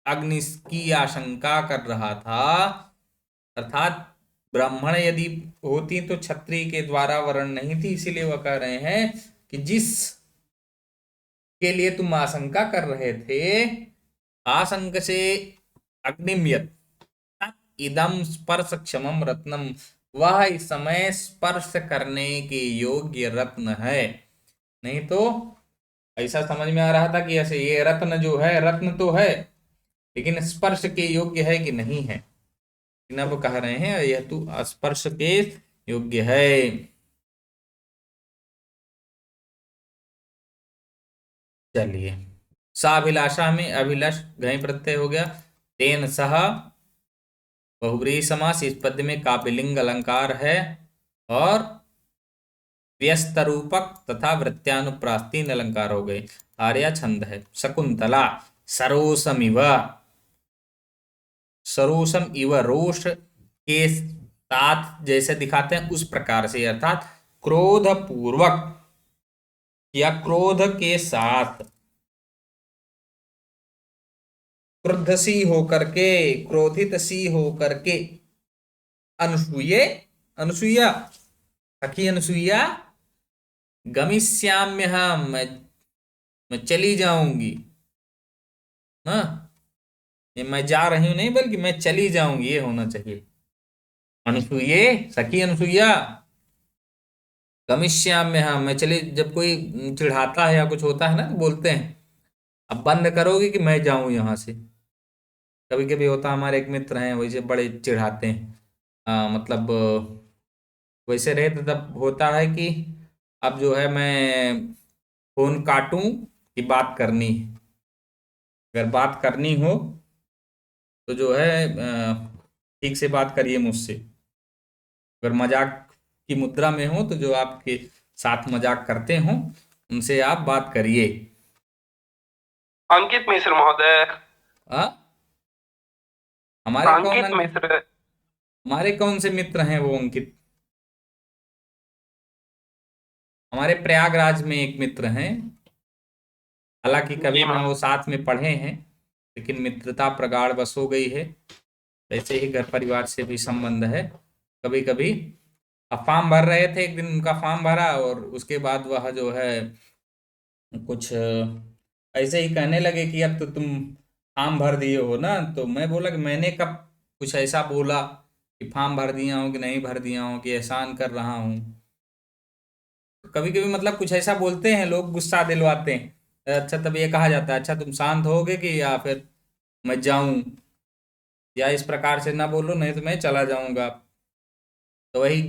अग्नि की आशंका कर रहा था, अर्थात ब्राह्मण यदि होती तो क्षत्रिय के द्वारा वर्ण नहीं थी, इसीलिए वह कह रहे हैं कि जिस के लिए तुम आशंका कर रहे थे, आशंक से अग्निम यत इदम स्पर्श क्षमम रत्नम, वह इस समय स्पर्श करने के योग्य रत्न है। नहीं तो ऐसा समझ में आ रहा था कि ऐसे ये रत्न जो है, रत्न तो है लेकिन स्पर्श के योग्य है कि नहीं है। लेकिन अब कह रहे हैं यह तो स्पर्श के योग्य है। चलिए, साभिलाषा में अभिलाष घई प्रत्यय हो गया। तेन सह बहुब्रीहि समास, इस पद्य में काव्यलिंग अलंकार है और व्यस्त रूपक तथा वृत्त्यानुप्रास तीन अलंकार हो गए। आर्या छंद है। शकुंतला सरोसमिव, सरोसम इव रोष के साथ जैसे दिखाते हैं उस प्रकार से, अर्थात क्रोध पूर्वक या क्रोध के साथ, क्रुद्ध सी होकर के, क्रोधित सी होकर के, अनुसूये, अनुसूया, सखी अनुसूया, गमिष्याम्यहम्, मैं चली जाऊंगी। हाँ, ये मैं जा रही हूं नहीं बल्कि मैं चली जाऊंगी, ये होना चाहिए। अनुसूये, सखी अनुसूया, गमिष्याम्यहम्, मैं चली, जब कोई चिढ़ाता है या कुछ होता है ना तो बोलते हैं अब बंद करोगे कि मैं जाऊं यहां से। कभी कभी होता, हमारे एक मित्र हैं वैसे बड़े चिढ़ाते हैं, मतलब वैसे रहे तो तब होता है कि अब जो है मैं फोन काटूं कि बात करनी है। अगर बात करनी हो तो जो है ठीक से बात करिए मुझसे। अगर मजाक की मुद्रा में हो तो जो आपके साथ मजाक करते हो उनसे आप बात करिए। अंकित मिश्र महोदय। अंकित मिश्र, हमारे कौन से मित्र हैं वो अंकित? हमारे प्रयागराज में एक मित्र हैं, हालांकि कभी ना वो साथ में पढ़े हैं लेकिन मित्रता प्रगाढ़ बस हो गई है। वैसे ही घर परिवार से भी संबंध है। कभी कभी अब फॉर्म भर रहे थे, एक दिन उनका फॉर्म भरा और उसके बाद वह जो है कुछ ऐसे ही कहने लगे कि अब तो तुम फॉर्म भर दिए हो ना। तो मैं बोला कि मैंने कब कुछ ऐसा बोला कि फॉर्म भर दिया हूँ कि नहीं भर दिया हूँ कि एहसान कर रहा हूँ। कभी कभी मतलब कुछ ऐसा बोलते हैं लोग, गुस्सा दिलवाते हैं। अच्छा, तब ये कहा जाता है अच्छा तुम शांत होगे कि या फिर मैं जाऊं, या इस प्रकार से ना बोलो नहीं तो मैं चला जाऊंगा। तो वही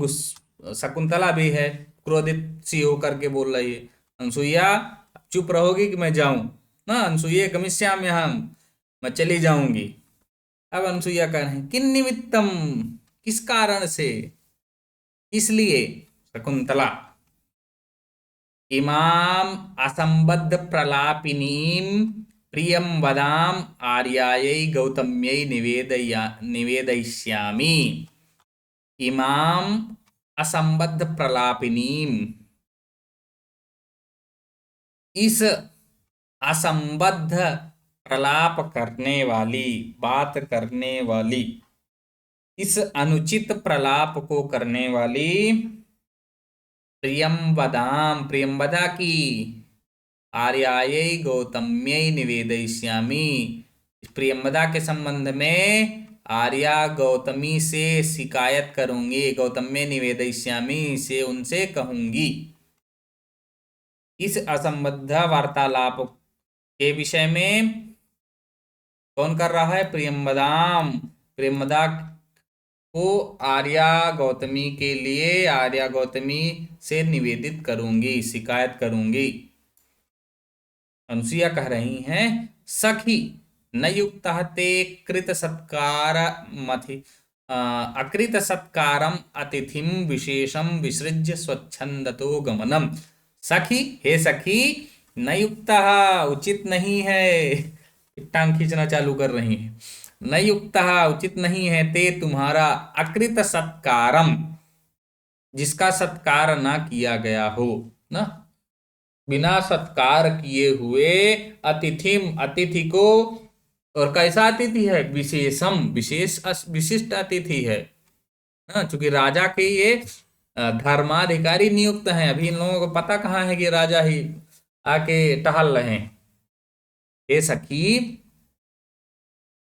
शकुंतला भी है, क्रोधित सी होकर के बोल रही है, अनसुईया चुप रहोगी कि मैं जाऊं ना, अनसुईया गमिष्यामि हम, मैं चली जाऊंगी। अब अनसुईया कह रहे हैं किन निमित्तम, किस कारण से, इसलिए शकुंतला, इमाम असंबद्ध प्रलापिनीम प्रियम वदाम आर्यायै गौतम्यै निवेदयिष्यामि। इमाम असंबद्ध प्रलापिनीम, इस असंबद्ध प्रलाप करने वाली, बात करने वाली, इस अनुचित प्रलाप को करने वाली प्रियंवदाम, प्रियंवदा की आर्यायै गौतम्यै निवेदयिष्यामि। प्रियंवदा के संबंध में आर्या गौतमी से शिकायत करूंगी, गौतम्य निवेदयिष्यामि से उनसे कहूंगी। इस असंबद्ध वार्तालाप के विषय में कौन कर रहा है? प्रियंवदाम। प्रियंवदा को आर्या गौतमी के लिए आर्या गौतमी से निवेदित करूंगी, शिकायत करूंगी। अनुसुईया कह रही हैं, सखी न युक्तः ते कृत सत्कार मथि अकृत सत्कारम अतिथिम विशेषम विसृज्य स्वच्छंदतो गमनम। सखी, हे सखी, न युक्तः उचित नहीं है, टांग खींचना चालू कर रही है। न युक्तः उचित नहीं है, ते तुम्हारा, अकृत सत्कारम जिसका सत्कार ना किया गया हो, ना बिना सत्कार किए हुए, अतिथिम अतिथि को, और कैसा अतिथि है? विशेषम विशेष विशिष्ट अतिथि है। चूंकि राजा के ये धर्माधिकारी नियुक्त हैं, अभी इन लोगों को पता कहाँ है कि राजा ही आके टहल रहे हैं। हे सखी,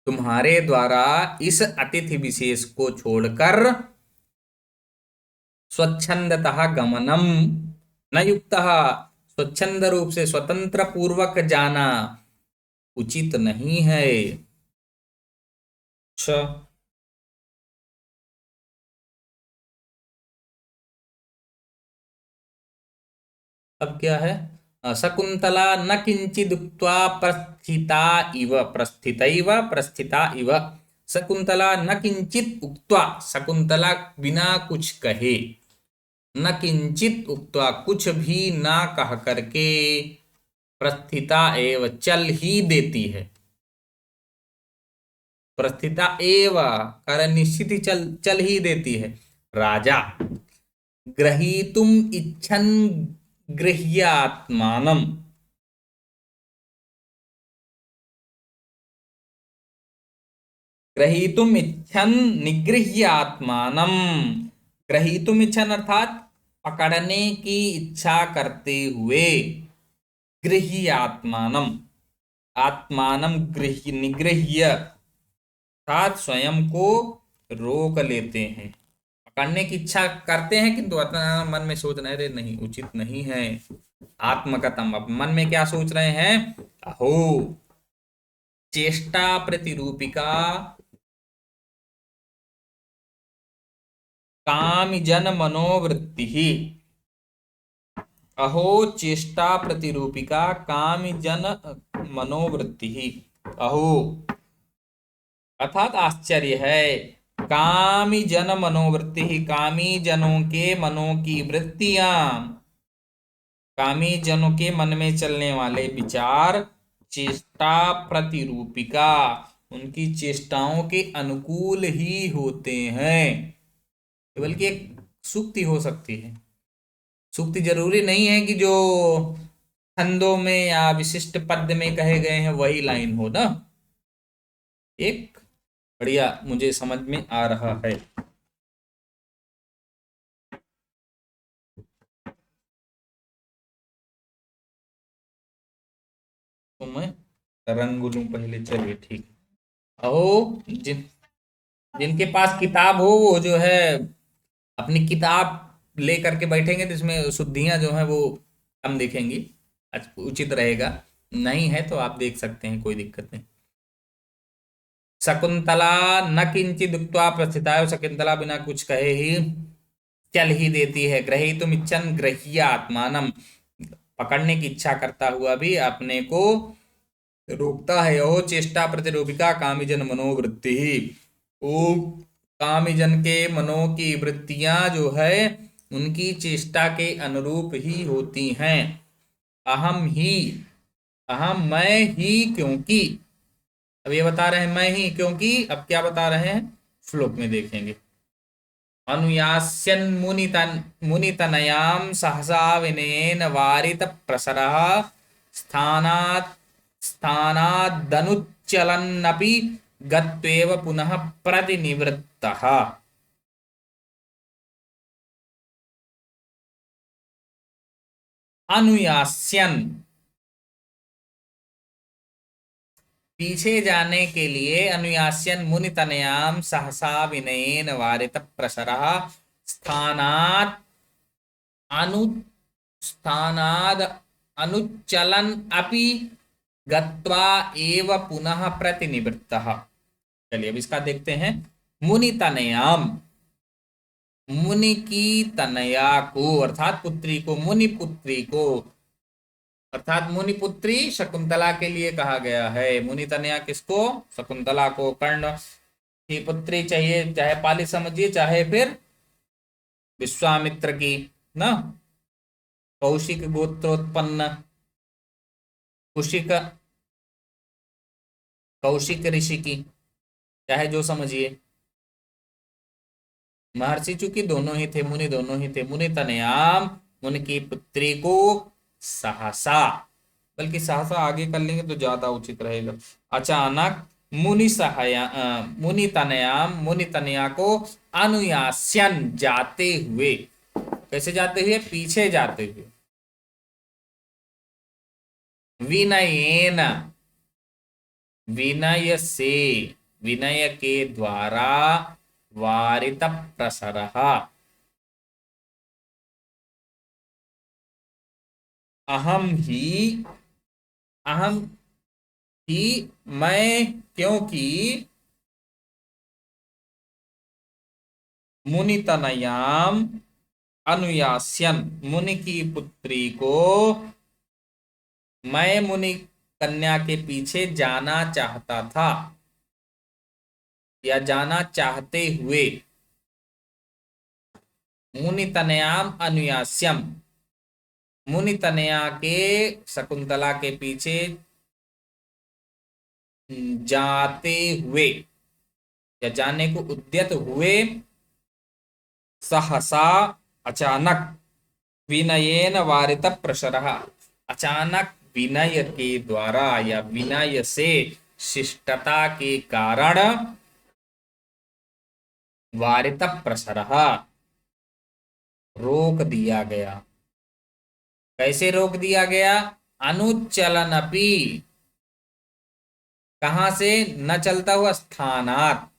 तुम्हारे द्वारा इस अतिथि विशेष को छोड़कर स्वच्छंदतः गमनम न युक्तः, स्वच्छंद रूप से स्वतंत्र पूर्वक जाना उचित नहीं है। अच्छा, अब क्या है? शकुंतला न किंचिदुक्त्वा प्रस्थिता इव। शकुंतला न किंचित उक्त्वा, शकुंतला बिना कुछ कहे, न किंचित उक्त्वा कुछ भी ना कह करके, प्रस्थिता एव चल ही देती है। प्रस्थिता एव कारण निश्चित ही चल ही देती है। राजा ग्रहीतुम इच्छन गृह्यात्मानम, ग्रहीतुम इच्छन निगृह्यात्मानम। ग्रहीतुम इच्छन अर्थात पकड़ने की इच्छा करते हुए, गृह्यात्मानम, आत्मानम गृह्य निगृह्य अर्थात स्वयं को रोक लेते हैं। पकड़ने की इच्छा करते हैं किंतु मन में सोच रहे नहीं, उचित नहीं है। आत्मकथम, अब मन में क्या सोच रहे हैं? अहो चेष्टा प्रतिरूपिका कामजन मनोवृत्ति, अहो चेष्टा प्रतिरूपिका कामजन मनोवृत्ति। अहो अर्थात आश्चर्य है, कामी जन मनोवृत्ति, कामी जनों के मनों की वृत्तियां, कामी जनों के मन में चलने वाले विचार, चेष्टा प्रतिरूपिका उनकी चेष्टाओं के अनुकूल ही होते हैं। बल्कि एक सूक्ति हो सकती है। सूक्ति जरूरी नहीं है कि जो छंदों में या विशिष्ट पद्य में कहे गए हैं वही लाइन हो ना। एक बढ़िया मुझे समझ में आ रहा है। तो मैं रंग लूं पहले, चलिए ठीक। अहो जिनके पास किताब हो वो जो है अपनी किताब ले करके बैठेंगे तो इसमें शुद्धियां जो है वो कम दिखेंगी, उचित रहेगा। नहीं है तो आप देख सकते हैं, कोई दिक्कत नहीं। शकुंतला न किंचित उक्त्वा प्रस्थिता, शकुंतला बिना कुछ कहे ही चल ही देती है। ग्रहीतुम इच्छन गृह्य आत्मानम, पकड़ने की इच्छा करता हुआ भी अपने को रोकता है। ओ चेष्टा प्रतिरूपिका कामीजन मनोवृत्ति, ओ कामीजन के मनों की वृत्तियां जो है उनकी चेष्टा के अनुरूप ही होती हैं। अहम ही, अहम मैं ही, क्योंकि, अब ये बता रहे हैं मैं ही क्योंकि, अब क्या बता रहे हैं श्लोक में देखेंगे। अनुयास्यन् मुनितनयां सहसा विनेन वारित प्रसरः स्थानादनुच्चलन्नपि गत्वेव पुनः प्रतिनिवृत्तः। अनुयास्यन् पीछे जाने के लिए अनुयास्यन मुनितनयाम सहसा विनयेन वारित प्रसरः स्थानात् अनुस्थानाद अनुचलन अपि गत्वा एव पुनः प्रतिनिवृत्तः। चलिए अब इसका देखते हैं। मुनि तनयाम, मुनि की तनया को अर्थात पुत्री को, मुनि पुत्री को अर्थात मुनि पुत्री शकुंतला के लिए कहा गया है। मुनि तनया किसको? शकुंतला को। कर्ण की पुत्री चाहिए, चाहे पाली समझिए चाहे फिर विश्वामित्र की ना, कौशिक गोत्रोत्पन्न, कुशिक कौशिक ऋषि की, चाहे जो समझिए। महर्षि चूंकि दोनों ही थे, मुनि दोनों ही थे। मुनि तनयाम, मुनि की पुत्री को सहसा, बल्कि सहसा आगे कर लेंगे तो ज्यादा उचित रहेगा। अचानक मुनि सहाया मुनि तनयाम, मुनि तनया को अनुयास्यन जाते हुए, कैसे जाते हुए? पीछे जाते हुए। विनयेन, विनय से, विनय के द्वारा वारित प्रसरः, अहम ही मैं, क्योंकि मुनितनयाम अनुयास्यन, मुनि की पुत्री को मैं मुनि कन्या के पीछे जाना चाहता था या जाना चाहते हुए। मुनि तनयाम अनुयास्यम, मुनि तनया के शकुंतला के पीछे जाते हुए या जाने को उद्यत हुए। सहसा, अचानक, विनयेन वारित प्रसरः, अचानक विनय के द्वारा या विनय से, शिष्टता के कारण, वारित प्रसरः, रोक दिया गया। कैसे रोक दिया गया? अनुचलनपि, कहां से? न चलता हुआ, स्थानात,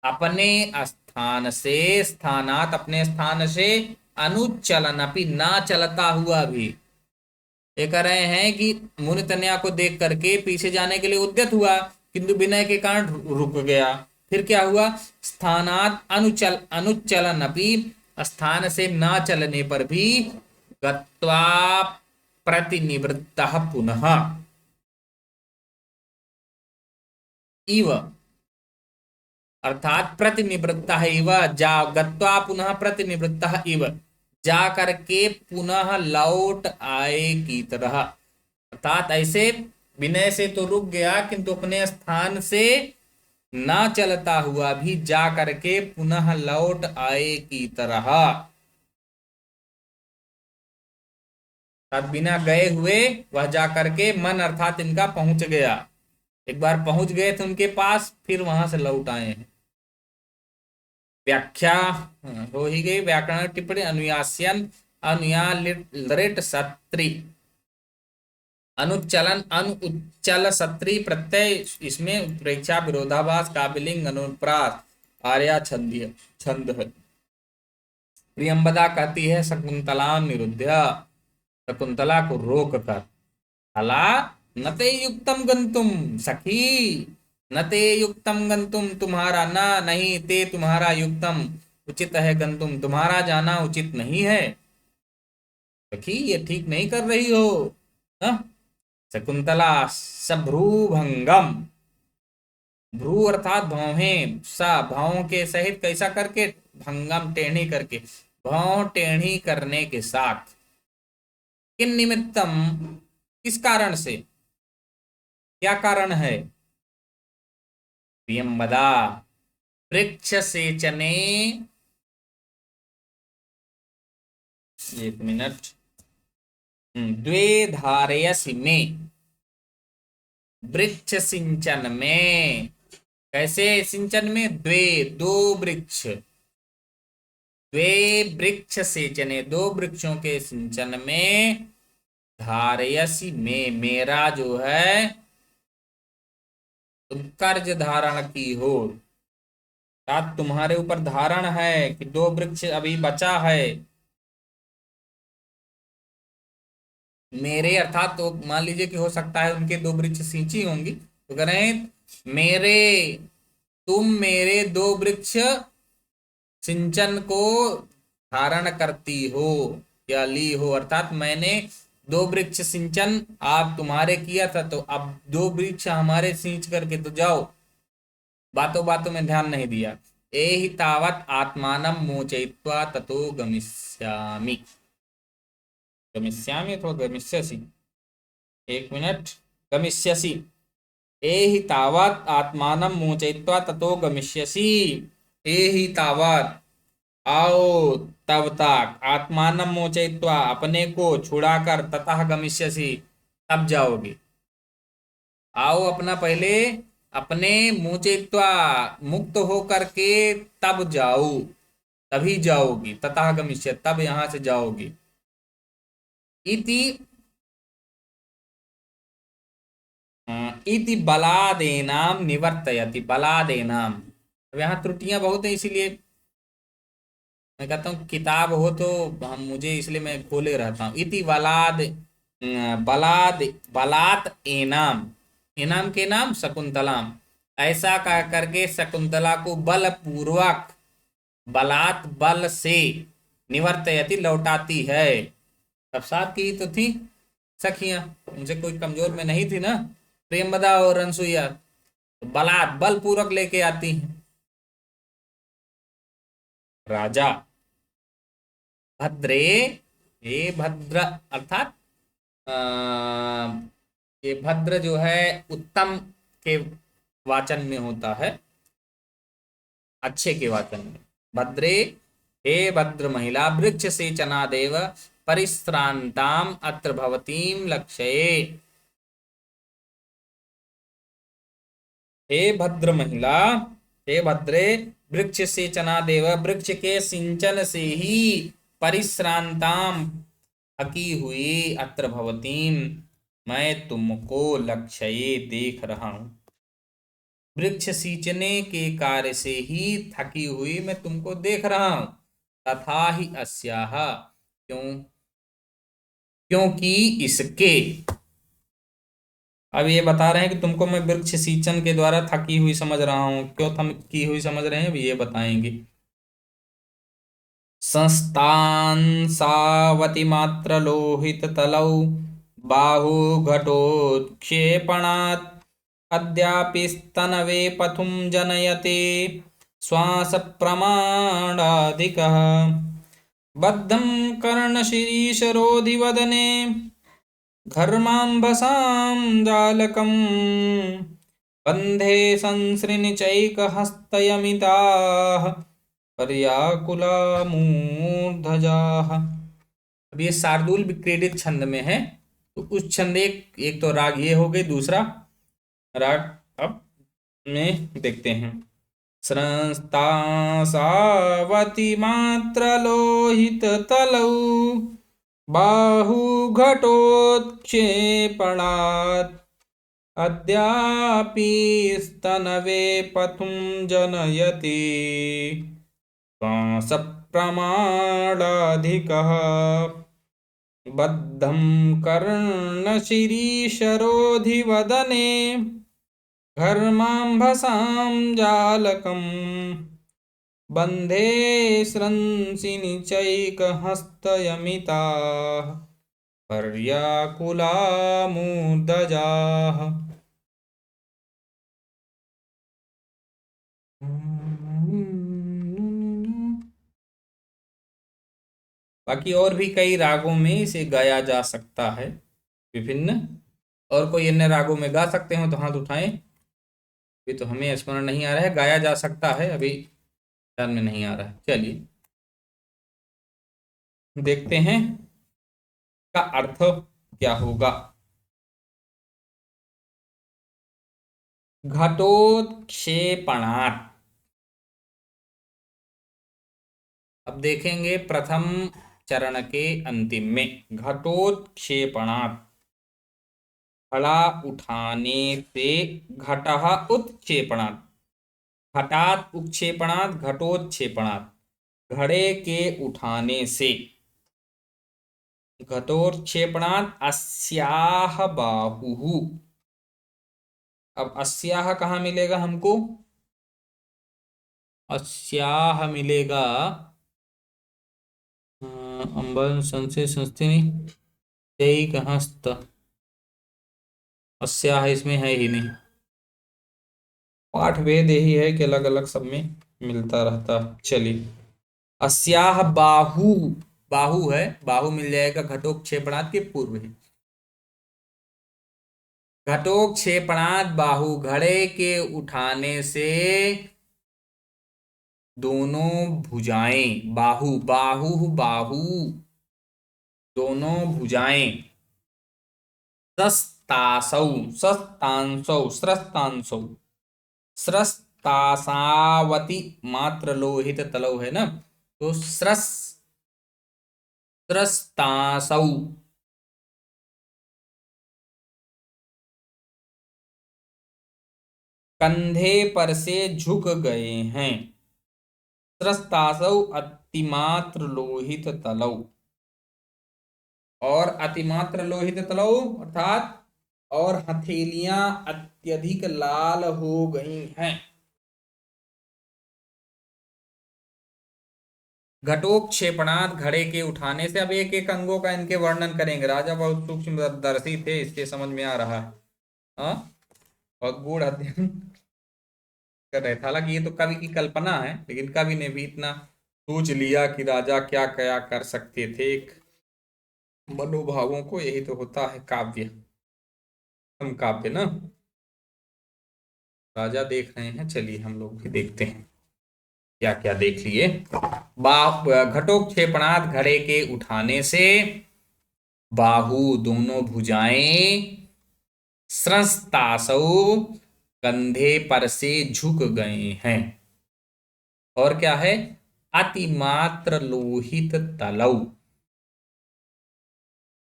अपने स्थान से, स्थानात अपने स्थान से, अनुचलनपि ना चलता हुआ भी। ये कह रहे हैं कि मुनि तनया को देख करके पीछे जाने के लिए उद्यत हुआ, किंतु विनय के कारण रुक गया। फिर क्या हुआ? स्थानात अनुचलनपि, स्थान से ना चलने पर भी, गत्वा प्रतिनिवृत्तः पुनः इव, अर्थात प्रतिनिवृत्तः इव, जा गत्वा पुनः प्रतिनिवृत्तः इव, जा करके पुनः लौट आए की तरह। अर्थात ऐसे विनय से तो रुक गया किंतु अपने स्थान से ना चलता हुआ भी जा करके पुनः लौट आए की तरह। बिना गए हुए वह जा करके मन अर्थात इनका पहुंच गया। एक बार पहुंच गए थे उनके पास, फिर वहां से लौट आए हैं। व्याख्या हो ही गई। व्याकरण टिप्पणी। अनुयास्यन, अनुया लिट सत्री, अनुचलन, अनुच्चल सत्री प्रत्यय, इसमें उत्प्रेक्षा, विरोधाभास, काबिलिंग, अनुप्रास, आर्या छंद छंद है। प्रियंबदा कहती है शकुंतला निरुद्ध, शकुंतला को रोक कर, अला नते युक्तम गंतुम सखी, नते युक्तम गंतुम, तुम्हारा ना, नहीं, ते तुम्हारा, युक्तम उचित है, गंतुम तुम्हारा जाना उचित नहीं है। सखी ये ठीक नहीं कर रही हो। शकुंतला सभ्रूभंगम, भ्रू अर्थात भौहें, सा भावों के सहित, कैसा करके? भंगम टेढ़ी करके, भाव टेढ़ी करने के साथ। किन निमित्तम, किस कारण से? क्या कारण है? प्रियंबदा वृक्ष सेचने, एक मिनट, द्वे धारयसि में, वृक्ष सिंचन में। कैसे सिंचन में? द्वे, दो वृक्ष, द्वे वृक्ष सेचने, दो वृक्षों के सिंचन में, धारयसि में, मेरा जो है तुम कर्ज धारण की हो, अर्थात तुम्हारे ऊपर धारण है कि दो वृक्ष अभी बचा है। मेरे अर्थात तो मान लीजिए कि हो सकता है उनके दो वृक्ष सिंची होंगी, तो कह रहे हैं मेरे, तुम मेरे दो वृक्ष सिंचन को धारण करती हो या ली हो, अर्थात मैंने दो वृक्ष सिंचन आप तुम्हारे किया था, तो अब दो वृक्ष हमारे सींच करके तो जाओ। बातों बातों में ध्यान नहीं दिया। एहि तावत् आत्मानं मोचयित्वा ततो गमिष्यामि। गमिष्यामि अथवा गमिष्यसि, एक मिनट, गमिष्यसि। एहि तावत् आत्मानं मोचयित्वा ततो गमिष्यसि। एहि तावत्, आओ तब तक, आत्मानं मोचयित्वा अपने को छुड़ाकर, ततः गमिष्यसि तब जाओगे। आओ अपना पहले अपने मोचयित्वा मुक्त हो करके तब जाओ, तभी जाओगी, ततः गमिष्य तब यहां से जाओगी। इति इति बलादेनाम निवर्तयति, बलादेनाम। अब यहाँ त्रुटियां बहुत है, इसीलिए मैं कहता हूँ किताब हो तो हम, मुझे इसलिए मैं खोले रहता हूँ। इति बलाद, बलाद, बलात् एनाम, इनाम के नाम शकुंतलाम, ऐसा कह करके शकुंतला को बलपूर्वक, बलात् बल से, निवर्तयति लौटाती है। अब साथ की ही तो थी सखियां, उनसे कोई कमजोर में नहीं थी ना, प्रेमदा और अनसुईया, तो बलात् बलपूर्वक लेके आती हैं। राजा भद्रे, ये भद्र अर्थात अ, ये भद्र जो है उत्तम के वाचन में होता है, अच्छे के वाचन में। भद्रे, हे भद्र महिला, वृक्ष से चनादेव परिश्रांताम अत्र भवतीम लक्ष्ये। हे भद्र महिला, हे भद्रे, वृक्ष से चनादेव, वृक्ष के सिंचन से ही, परिश्रांताम थकी हुई, अत्र भवतीम मैं तुमको लक्ष्ये देख रहा हूं। वृक्ष सींचने के कार्य से ही थकी हुई मैं तुमको देख रहा हूं। तथा ही अस्याह, क्यों, क्योंकि इसके, अब ये बता रहे हैं कि तुमको मैं वृक्ष सिंचन के द्वारा थकी हुई समझ रहा हूं, क्यों थकी हुई समझ रहे हैं, अब ये बताएंगे। संस्थान सावती मात्र लोहित तलौ बाहु घटोत्क्षेपणात् अद्यापि स्तनवे पथुं जनयते श्वास प्रमाणाधिकः बद्धं कर्णशिरीशरोधिवदने घर्माम्बसां जालकं बन्धे संसृणिचैकहस्तयमिताः पर्याकुला मूर्धजाः। अब ये शार्दूल विक्रीडित छंद में है, तो उस छंद, एक तो राग ये हो गई, दूसरा राग अब में देखते हैं। स्रस्ता सावती मात्र लोहित तलौ बाहु घटोत्क्षेपणात् अद्यापि स्तनवे पथुं जनयति श्वास प्रमाणाधिकः बद्धं कर्णशिरीशरोधिवदने घर्माम्भसां जालकं बन्धे स्रंसिनि चैकहस्तयमिताः पर्याकुला मूर्धजाः। बाकी और भी कई रागों में इसे गाया जा सकता है, विभिन्न, और कोई अन्य रागों में गा सकते हो तो हाथ उठाएं। अभी तो हमें स्मरण नहीं आ रहा है, गाया जा सकता है, अभी ध्यान में नहीं आ रहा है। चलिए देखते हैं का अर्थ क्या होगा। घटोत्क्षेपणात्, अब देखेंगे प्रथम चरण के अंतिम में, घटोत्क्षेपणात् घड़ा उठाने से घटः उत्क्षेपणात्, घटात् उत्क्षेपणात् घटोत्क्षेपणात्, घड़े के उठाने से घटोत्क्षेपणात् अस्याह बाहुः। अब अस्याह कहाँ मिलेगा हमको? अस्याह मिलेगा अंबन संशय संस्थिनी यही कहाँ स्थ, अस्याह इसमें है ही नहीं। पाठ भेद यही है कि अलग अलग सब में मिलता रहता। चलिए, अस्याह बाहु, बाहु है, बाहु मिल जाएगा घटोत्क्षेपणात् के पूर्व ही। घटोत्क्षेपणात् बाहु, घड़े के उठाने से दोनों भुजाएं, बाहु, बाहु बाहु, दोनों भुजाएं, स्रस्तासौ, स्रस्तांसौ, स्रस्तांसौ, स्रस्तासावति मात्र लोहित तलौ है ना, तो स्रस्तासौ, कंधे पर से झुक गए हैं। स्रस्तासौ अतिमात्र लोहित तलौ, और अतिमात्र लोहित तलौ अर्थात और हथेलियां अत्यधिक लाल हो गई हैं। घटोत्क्षेपणात्, घड़े के उठाने से। अब एक एक अंगों का इनके वर्णन करेंगे। राजा बहुत सूक्ष्मदर्शी थे, इसके समझ में आ रहा है। हाँ, और गूढ़ अध्ययन कर रहे थे। हालांकि ये तो कवि की कल्पना है, लेकिन कवि ने भी इतना सोच लिया कि राजा क्या क्या कर सकते थे। एक मनोभावों को, यही तो होता है काव्य, हम काव्य ना। राजा देख रहे हैं, चलिए हम लोग भी देखते हैं क्या क्या देख लिए। घटोत्क्षेपणात्, घड़े के उठाने से, बाहु दोनों भुजाएं, स्रस्तासौ कंधे पर से झुक गए हैं, और क्या है, अतिमात्र लोहित तलौ,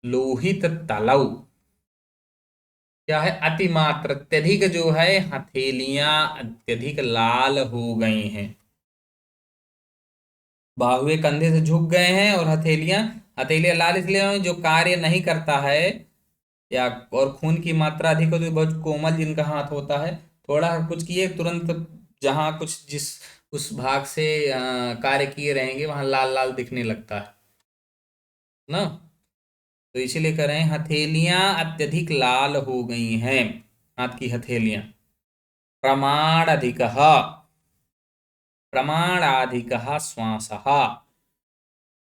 लोहित तलौ क्या है, अतिमात्र, अत्यधिक जो है, हथेलियां अत्यधिक लाल हो गई हैं। बाहुए कंधे से झुक गए हैं, और हथेलियां लाल इसलिए हैं, जो कार्य नहीं करता है या और खून की मात्रा अधिक होती है, बहुत कोमल जिनका हाथ होता है, थोड़ा कुछ किए तुरंत जहां कुछ जिस उस भाग से कार्य किए रहेंगे वहां लाल लाल दिखने लगता है ना। तो इसीलिए कह रहे हैं हथेलियां अत्यधिक लाल हो गई हैं, हाथ की हथेलियां। प्रमाणाधिक, प्रमाणाधिक श्वास,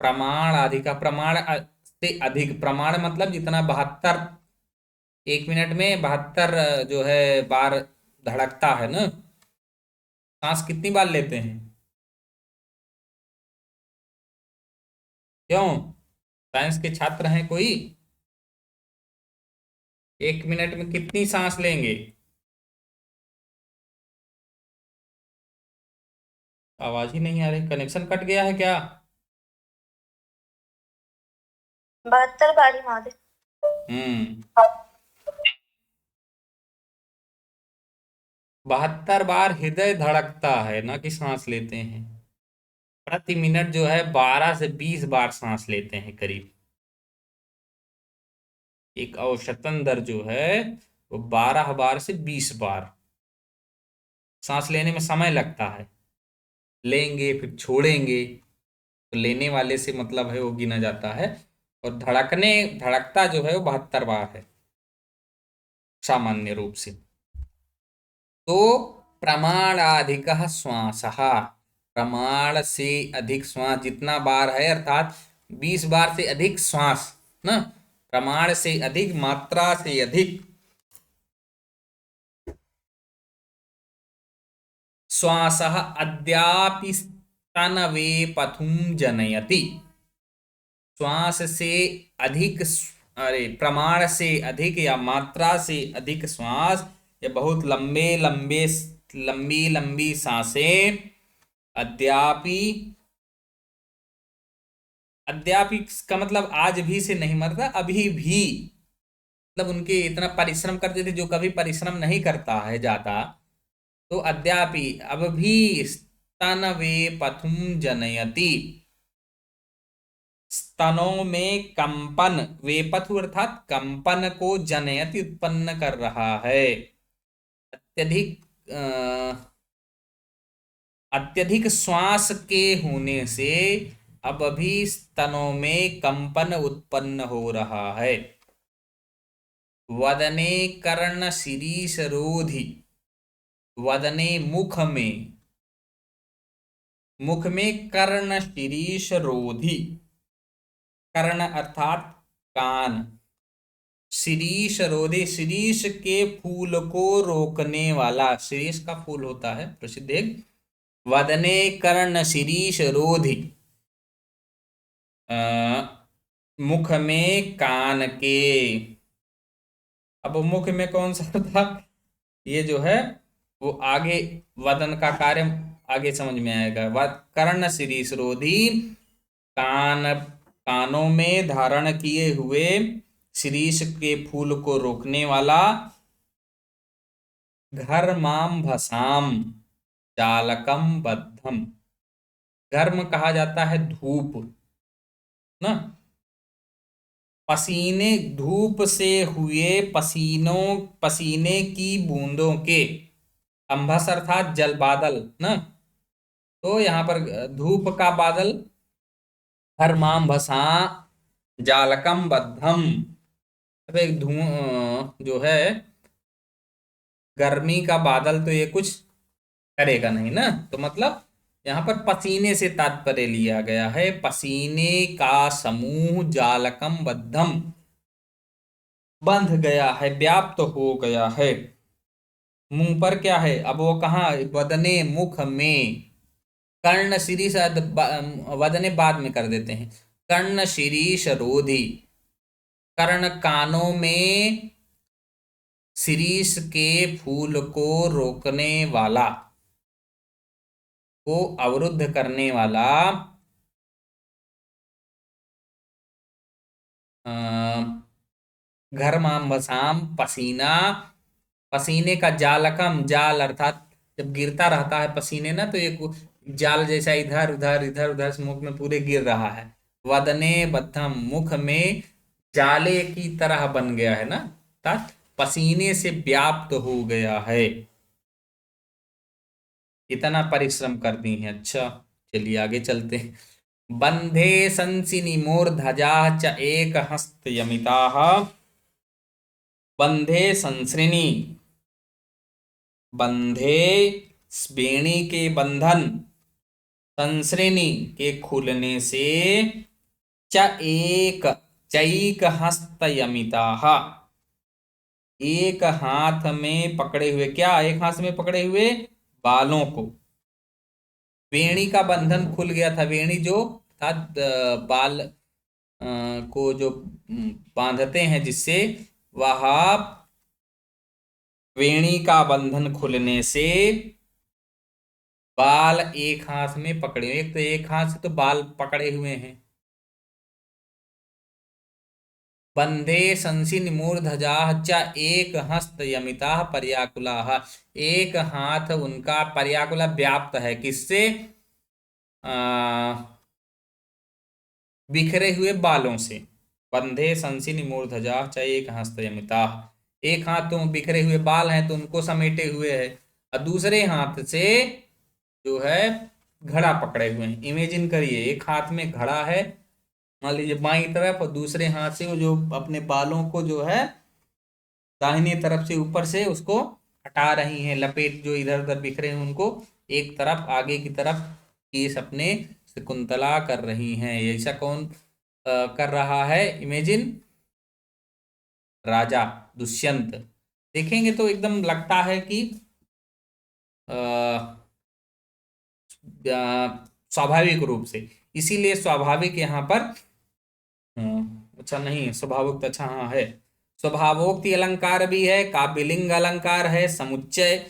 प्रमाणाधिक, से अधिक, प्रमाण मतलब जितना 72, एक मिनट में 72 जो है बार धड़कता है ना। सांस कितनी बार लेते हैं? क्यों, साइंस के छात्र हैं कोई? एक मिनट में कितनी सांस लेंगे? आवाज ही नहीं आ रही, कनेक्शन कट गया है क्या? 72 बारी महोदय। 72 बार हृदय धड़कता है, ना कि सांस लेते हैं। प्रति मिनट जो है 12 से 20 बार सांस लेते हैं करीब। एक औसतन दर जो है वो 12 बार से 20 बार। सांस लेने में समय लगता है, लेंगे फिर छोड़ेंगे, तो लेने वाले से मतलब है वो गिना जाता है। और धड़कता जो है वो 72 बार है सामान्य रूप से। तो प्रमाणाधिक श्वास, प्रमाण से अधिक श्वास, जितना बार है अर्थात 20 बार से अधिक श्वास ना, प्रमाण से अधिक, मात्रा से अधिक श्वास अद्यापि स्तनवे पथुम जनयति। श्वास से अधिक, अरे प्रमाण से अधिक या मात्रा से अधिक श्वास, या बहुत लंबी लंबी सांसें, अद्यापि, अद्यापि का मतलब आज भी से नहीं, मतलब अभी भी मतलब उनके इतना परिश्रम करते थे, जो कभी परिश्रम नहीं करता है ज्यादा, तो अद्यापि अब भी स्तन वे पथुम जनयति, स्तनों में कंपन, वेपथु अर्थात कंपन को जनयति उत्पन्न कर रहा है। अत्यधिक अत्यधिक श्वास के होने से अब भी स्तनों में कंपन उत्पन्न हो रहा है। वदने कर्ण शिरीष रोधि, वदने मुख में कर्ण शिरीष रोधि, कर्ण अर्थात कान, शिरीष रोधि शिरीष के फूल को रोकने वाला, शिरीष का फूल होता है प्रसिद्ध एक। वदने कर्ण शिरीष रोधि, मुख में कान के। अब मुख में कौन सा था, ये जो है वो आगे वदन का कार्य आगे समझ में आएगा। कर्ण शिरीष रोधी, कानों में धारण किए हुए शिरीष के फूल को रोकने वाला। घर्माम भसाम जालकम बद्धम, घर्म कहा जाता है धूप ना, पसीने, धूप से हुए पसीने की बूंदों के, अंभस अर्थात जल बादल ना, तो यहाँ पर धूप का बादल, घर्माम भसा जालकम बद्धम। अब एक धुआं जो है गर्मी का बादल, तो ये कुछ करेगा नहीं ना, तो मतलब यहाँ पर पसीने से तात्पर्य लिया गया है। पसीने का समूह जालकम बद्धम, बंध गया है, व्याप्त हो गया है। मुंह पर क्या है, अब वो कहाँ, वदने मुख में, कर्ण शिरीष, वदने बाद में कर देते हैं, कर्ण शिरीष रोधी, कर्ण कानों में शिरीष के फूल को रोकने वाला, को अवरुद्ध करने वाला, घर्माम्बसाम पसीना, पसीने का जालकम, जाल अर्थात जब गिरता रहता है पसीने ना, तो एक जाल जैसा इधर उधर इधर उधर से मुख में पूरे गिर रहा है। वदने बद्धम, मुख में जाले की तरह बन गया है ना, अर्थात पसीने से व्याप्त हो गया है, इतना परिश्रम कर दी है। अच्छा चलिए आगे चलते हैं। बंधे संसिनी मूर्धजा च एक हस्त यमिता, बंधे संसृणी, बंधे बेणी के बंधन, संसृणी के खुलने से, चैक हस्त यमिता, एक हाथ में पकड़े हुए, क्या, एक हाथ में पकड़े हुए बालों को। वेणी का बंधन खुल गया था, वेणी जो था बाल को जो बांधते हैं जिससे, वह वेणी का बंधन खुलने से बाल एक हाथ में पकड़े, एक तो एक हाथ से तो बाल पकड़े हुए हैं। बंधे संसिन मूर्धजा च एक हस्त यमिता पर्याकुला, एक हाथ उनका पर्याकुला व्याप्त है, किससे, बिखरे हुए बालों से। बंधे संसिन मूर्धजा च एक हस्त यमिता, एक हाथ तो बिखरे हुए बाल हैं तो उनको समेटे हुए है, और दूसरे हाथ से जो है घड़ा पकड़े हुए हैं। इमेजिन करिए, एक हाथ में घड़ा है मान लीजिए बाईं तरफ, और दूसरे हाथ से वो जो अपने बालों को जो है दाहिनी तरफ से ऊपर से उसको हटा रही हैं, लपेट जो इधर उधर बिखरे हैं उनको एक तरफ आगे की तरफ केस अपने शकुंतला कर रही हैं। ऐसा कौन कर रहा है, इमेजिन, राजा दुष्यंत। देखेंगे तो एकदम लगता है कि स्वाभाविक रूप से, इसीलिए स्वाभाविक यहाँ पर अच्छा नहीं, स्वभावोक्त, अच्छा हाँ है, स्वभावोक्ति अलंकार भी है, काव्यलिंग अलंकार है, समुच्चय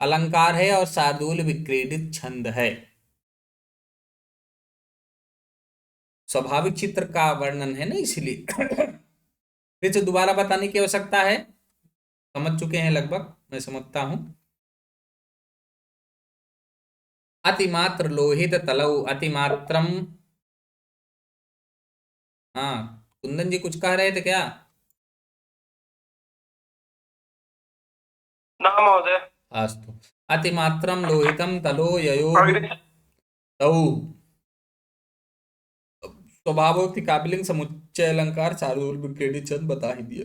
अलंकार है, और शार्दूल विक्रीडित छंद है। स्वाभाविक चित्र का वर्णन है ना, इसलिए फिर से दोबारा बताने की आवश्यकता है, समझ चुके हैं लगभग, मैं समझता हूं। अतिमात्र लोहित तलौ अतिमात्रम। हाँ, कुंदन जी कुछ कह रहे थे क्या? न महोदय। अस्तु। अतिमात्रम लोहितम तलो ययो अग्रे। तौ। स्वभावोक्ति काबिलिंग समुच्चय अलंकार चारों ओर विक्रेडी चंद बता ही दिए।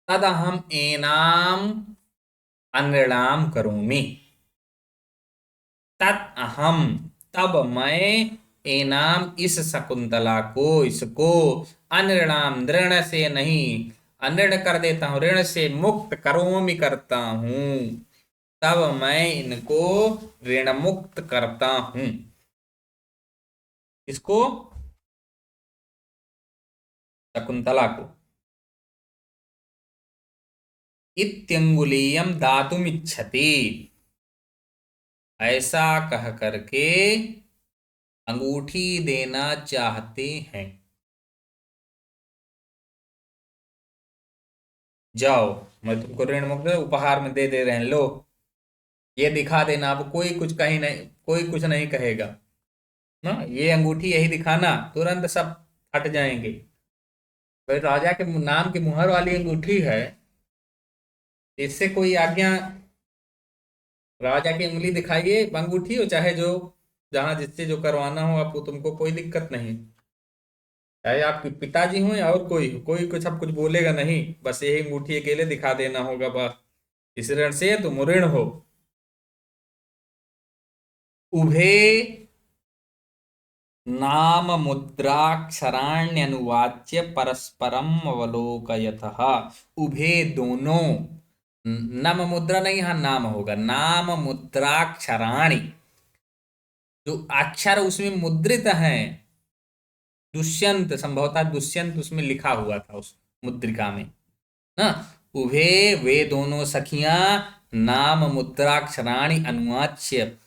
तद हम एनाम अनृणाम करोमि। तत् अहम, तब मैं, एनाम इस शकुंतला को, इसको, अनृणाम ऋण से नहीं, अनृण कर देता हूं, ऋण से मुक्त करोमि करता हूं, तब मैं इनको ऋण मुक्त करता हूं। इसको, शकुंतला को। इत्यंगुलीयम दातुमिच्छति, ऐसा कह करके अंगूठी देना चाहते हैं। जाओ, मैं तुमको ऋण मुक्त उपहार में दे रहे हैं, लो ये दिखा देना। अब कोई कुछ कहीं नहीं, कोई कुछ नहीं कहेगा ना, ये अंगूठी यही दिखाना, तुरंत सब हट जाएंगे। भाई राजा के नाम की मुहर वाली अंगूठी है, इससे कोई आज्ञा, राजा की उंगली दिखाइए अंगूठी हो, चाहे जो जहां जिससे जो करवाना हो आपको, तुमको कोई दिक्कत नहीं, चाहे आपके पिताजी हो या और कोई हो, कोई कुछ अब कुछ बोलेगा नहीं, बस यही अंगूठी अकेले दिखा देना होगा बस, इस ऋण से तुम ऋण हो। उभे नाम मुद्राक्षराण्यनुवाच्य परस्परम अवलोकयतः। उभे दोनों, नम मुद्रा नहीं, यहां नाम होगा, नाम मुद्राक्षराणि, जो अक्षर उसमें मुद्रित हैं, दुष्यंत, संभवतः दुष्यंत उसमें लिखा हुआ था उस मुद्रिका में ना। उभे, वे दोनों सखियां, नाम मुद्राक्षराणि अनुवाच्य,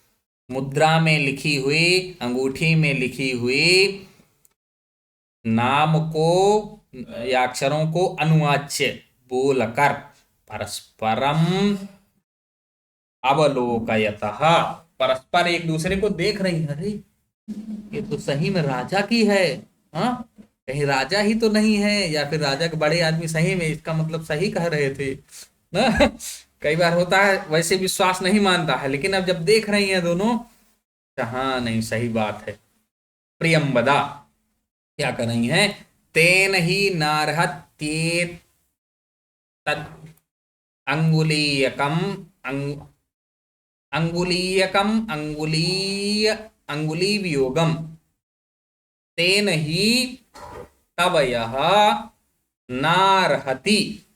मुद्रा में लिखी हुई, अंगूठी में लिखी हुई नाम को या अक्षरों को अनुवाच्य बोलकर परस्परम अवलोकयतः, परस्पर एक दूसरे को देख रही है। अरे ये तो सही में राजा की है, हाँ, कहीं राजा ही तो नहीं है, या फिर राजा के बड़े आदमी सही में इसका मतलब सही कह रहे थे ना। कई बार होता है वैसे विश्वास नहीं मानता है, लेकिन अब जब देख रही हैं दोनों, तो हाँ नहीं सही बात है। प्रियंबदा क्या कर रही हैं? तेन ही नारहत्येत अंगुलीयकम, अंगुलीयकम, अंगुली वियोगम, तेन ही तब यह नारहति,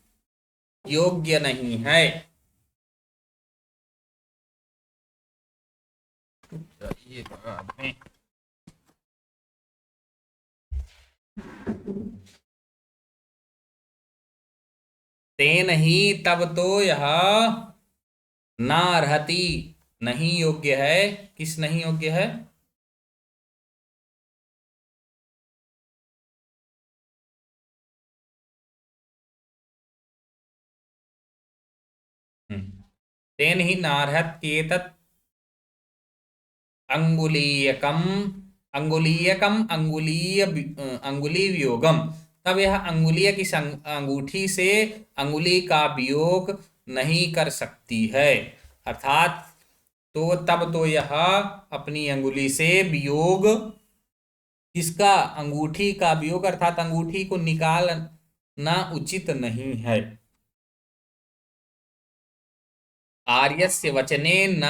योग्य नहीं है। ये बाद में तेन ही, तब तो यह नारहति, नहीं योग्य है। किस नहीं योग्य है? तेन ही नारहत्येतत् अंगुलीयकम, अंगुलीयकम, अंगुली वियोगम, तब यह अंगुलिया की अंगूठी से अंगुली का वियोग नहीं कर सकती है। अर्थात तो तब तो यह अपनी अंगुली से वियोग, किसका? अंगूठी का वियोग, अर्थात अंगूठी को निकालना उचित नहीं है। आर्यस्य वचने न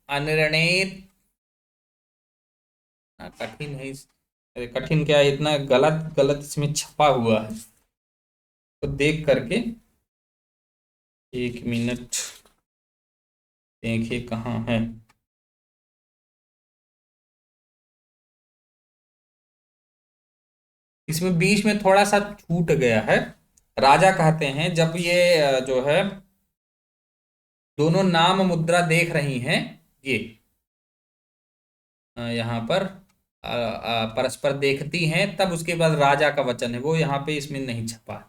अनृणेत, कठिन है अरे कठिन क्या है, इतना गलत गलत इसमें छपा हुआ है, तो देख करके, एक मिनट देखिए कहाँ है। इसमें बीच में थोड़ा सा छूट गया है। राजा कहते हैं जब ये जो है दोनों नाम मुद्रा देख रही हैं, ये यहाँ पर परस्पर देखती हैं, तब उसके बाद राजा का वचन है, वो यहाँ पे इसमें नहीं छपा।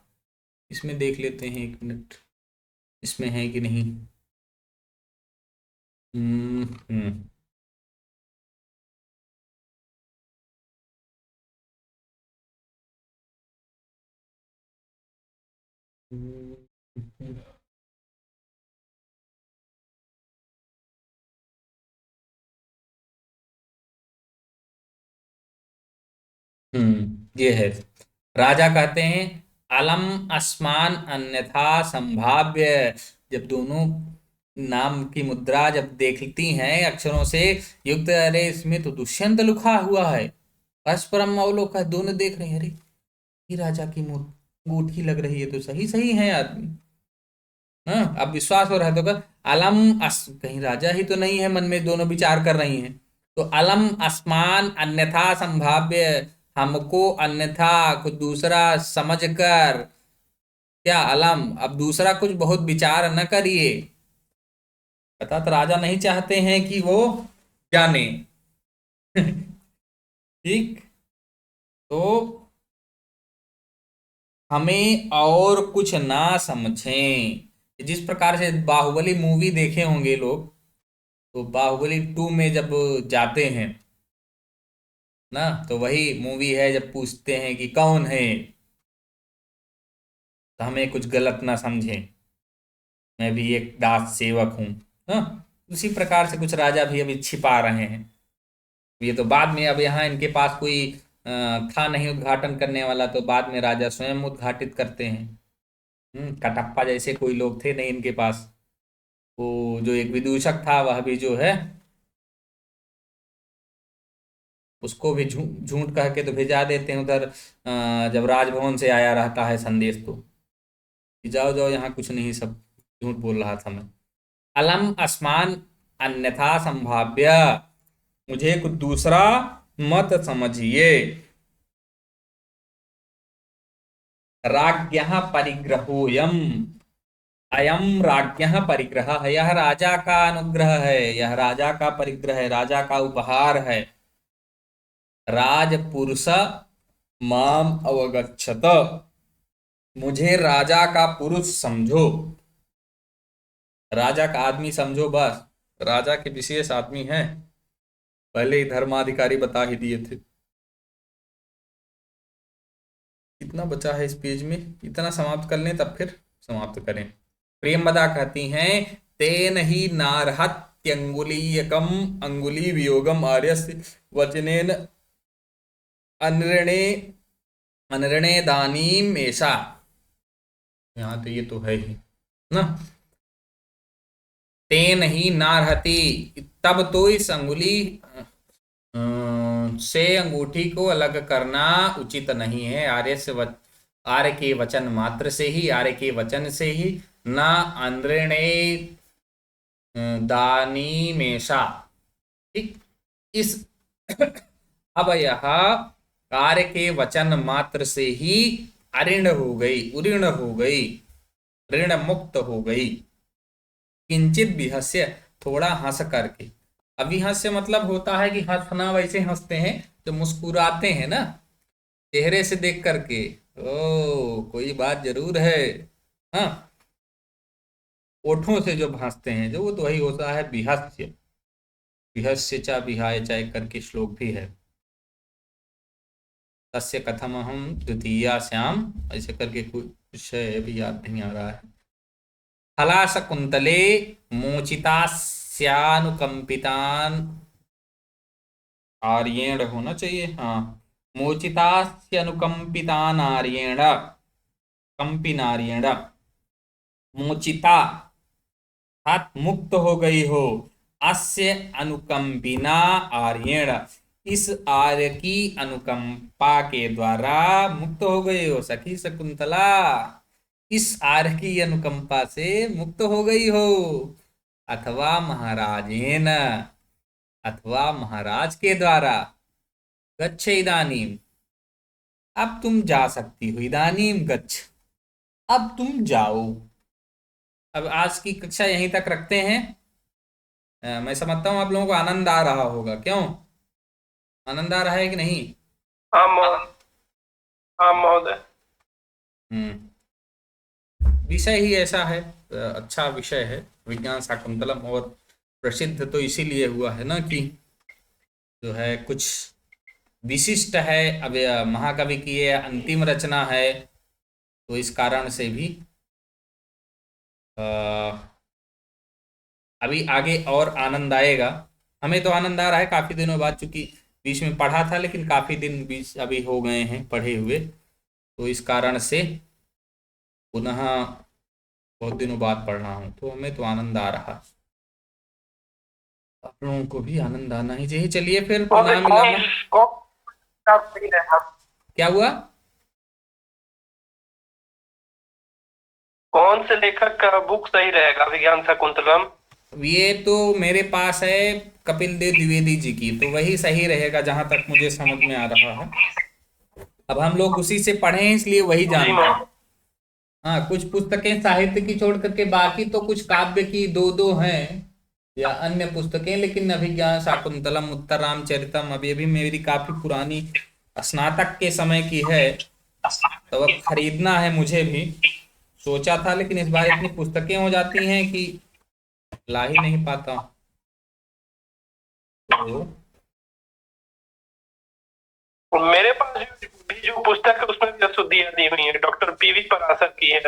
इसमें देख लेते हैं, 1 मिनट, इसमें है कि नहीं। हम्म हम्म हम्म, ये है। राजा कहते हैं अलम अस्मान अन्यथा संभाव्य। जब दोनों नाम की मुद्रा जब देखती हैं अक्षरों से युक्त, अरे इसमें तो दुष्यंत लिखा हुआ है, परस्परम अवलोक, दोनों देख रहे हैं, अरे ये राजा की अंगूठी लग रही है, तो सही सही है आदमी। हाँ, अब विश्वास हो रहा है तो कर अलम कहीं राजा ही तो नहीं है, मन में दोनों विचार कर रही हैं। तो अलम अस्मान अन्यथा संभाव्य, हमको अन्यथा कुछ दूसरा समझकर, क्या अलम, अब दूसरा कुछ बहुत विचार न करिए। पता तो राजा नहीं चाहते हैं कि वो जाने। ठीक, तो हमें और कुछ ना समझें। जिस प्रकार से बाहुबली मूवी देखे होंगे लोग, तो बाहुबली 2 में जब जाते हैं ना, तो वही मूवी है, जब पूछते हैं कि कौन है, तो हमें कुछ गलत ना समझें, मैं भी एक दास सेवक हूं। हाँ, उसी प्रकार से कुछ राजा भी अभी छिपा रहे हैं। ये तो बाद में, अब यहाँ इनके पास कोई था नहीं उद्घाटन करने वाला, तो बाद में राजा स्वयं उद्घाटित करते हैं। कटप्पा जैसे कोई लोग थे नहीं इनके पास। वो जो एक विदूषक था, वह भी जो है, उसको भी झूठ कह के तो भेजा देते हैं उधर, जब राजभवन से आया रहता है संदेश, तो कि जाओ जाओ, यहाँ कुछ नहीं, सब झूठ बोल रहा था मैं। अलम अस्मान अन्यथा संभाव्य, मुझे कुछ दूसरा मत समझिए। राज्ञः परिग्रहोयम, अयम राज्ञः परिग्रह है, यह राजा का अनुग्रह है, यह राजा का परिग्रह है, राजा का उपहार है। राजपुरुष माम अवगच्छत, मुझे राजा का पुरुष समझो, राजा का आदमी समझो, बस राजा के विशेष आदमी हैं, पहले ही धर्माधिकारी बता ही दिए थे। कितना बचा है इस पेज में, इतना समाप्त कर लें तब फिर समाप्त करें। प्रेमदा कहती हैं तेन ही नारहत्यंगुलीयकम अंगुली वियोगम आर्यस्य वचनेन अनृणे अनृणे दानीम ऐसा। यहाँ तो ये तो है ही ना, तेन ही नारहति, तब तो इस अंगुली से अंगूठी को अलग करना उचित नहीं है। आर्य के वचन मात्र से ही, आर्य के वचन से ही, न अंद्रणे दानी मेषा। ठीक, इस अब यह कार्य के वचन मात्र से ही अऋण हो गई, उऋण हो गई, ऋण मुक्त हो गई। किंचित विहस्य, थोड़ा हंस करके। अभी हास्य मतलब होता है कि हंसना, वैसे हंसते हैं जो मुस्कुराते हैं ना, चेहरे से देख करके, ओ कोई बात जरूर है। हाँ, ओठों से जो हंसते हैं जो, वो तो वही होता है विहस्य। विहस्य चा विहाय चा, एक करके श्लोक भी है, तस्य कथम हम द्वितीया श्याम, ऐसे करके कुछ है, भी याद नहीं आ रहा है। हलाशकुंतले मोचितास्यानुकंपितान, आर्येण होना चाहिए, हाँ, मोचितास्यनुकंपितान आर्येण, कंपिनार्येण, मोचिता हाथ मुक्त हो गई हो, अस्य अनुकंपिना आर्येण, इस आर्य की अनुकंपा के द्वारा मुक्त हो गई हो सखी शकुंतला, इस आर्य की अनुकंपा से मुक्त हो गई हो। अथवा महाराजेन, अथवा महाराज के द्वारा। गच्छ इदानीम, अब तुम जा सकती हो, इदानीम गच्छ, अब तुम जाओ। अब आज की कक्षा यहीं तक रखते हैं। मैं समझता हूँ आप लोगों को आनंद आ रहा होगा, क्यों? आनंद आ रहा है कि नहीं? हाँ महोदय। विषय ही ऐसा है, अच्छा विषय है विज्ञान शाकुंतलम, और प्रसिद्ध तो इसीलिए हुआ है ना कि जो है कुछ विशिष्ट है। अब महाकवि की ये अंतिम रचना है, तो इस कारण से भी अभी आगे और आनंद आएगा। हमें तो आनंद आ रहा है काफी दिनों बाद, चूंकि बीच में पढ़ा था लेकिन काफी दिन बीच अभी हो गए हैं पढ़े हुए, तो इस कारण से पुनः बहुत दिनों बाद पढ़ रहा हूँ, तो हमें तो आनंद आ रहा है। आप लोगों को भी आनंद आना ही चाहिए। चलिए फिर पुनः मिलाना। क्या हुआ? कौन से लेखक का बुक सही रहेगा विज्ञान शाकुंतलम? ये तो मेरे पास है कपिल देव द्विवेदी जी की, तो वही सही रहेगा जहां तक मुझे समझ में आ रहा है। अब हम लोग उसी से पढ़े हैं इसलिए वही जी जानते हैं। महोदय। हाँ, कुछ पुस्तकें साहित्य की छोड़ करके बाकी तो कुछ काव्य की दो दो हैं या अन्य पुस्तकें, लेकिन अभिज्ञान शाकुंतलम, उत्तर रामचरितम अभी अभी मेरी काफी पुरानी स्नातक के समय की है, तो अब खरीदना है मुझे भी। सोचा था लेकिन इस बार इतनी पुस्तकें हो जाती हैं कि ला ही नहीं पाता। तो मेरे पास भी जो पुस्तक है उसमें भी अशुद्धियां दी हुई है, डॉक्टर पीवी पराशर की है।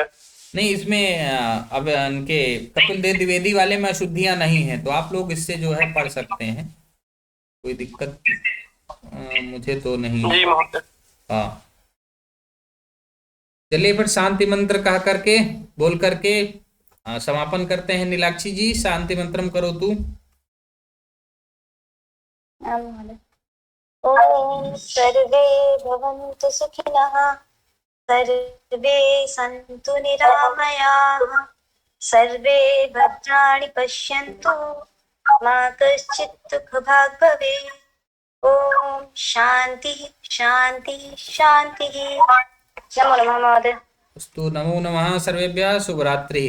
नहीं, इसमें अब उनके कपिल देव द्विवेदी वाले में अशुद्धियां नहीं है, तो आप लोग इससे जो है पढ़ सकते हैं, कोई दिक्कत मुझे तो नहीं। जी महोदय। हाँ, चलिए फिर शांति मंत्र कह करके बोल करके समापन करते हैं। नीलाक्षी जी, शांति मंत्रम करो तू। ॐ सर्वे भवन्तु सुखिनः, सर्वे सन्तु निरामयाः, सर्वे भद्राणि पश्यन्तु, मा कश्चित् दुःखभाग् भवेत्। ॐ शान्तिः शान्तिः शान्तिः। नमो नमः महोदय। अस्तु, नमो नमः सर्वेभ्यः, शुभरात्रि।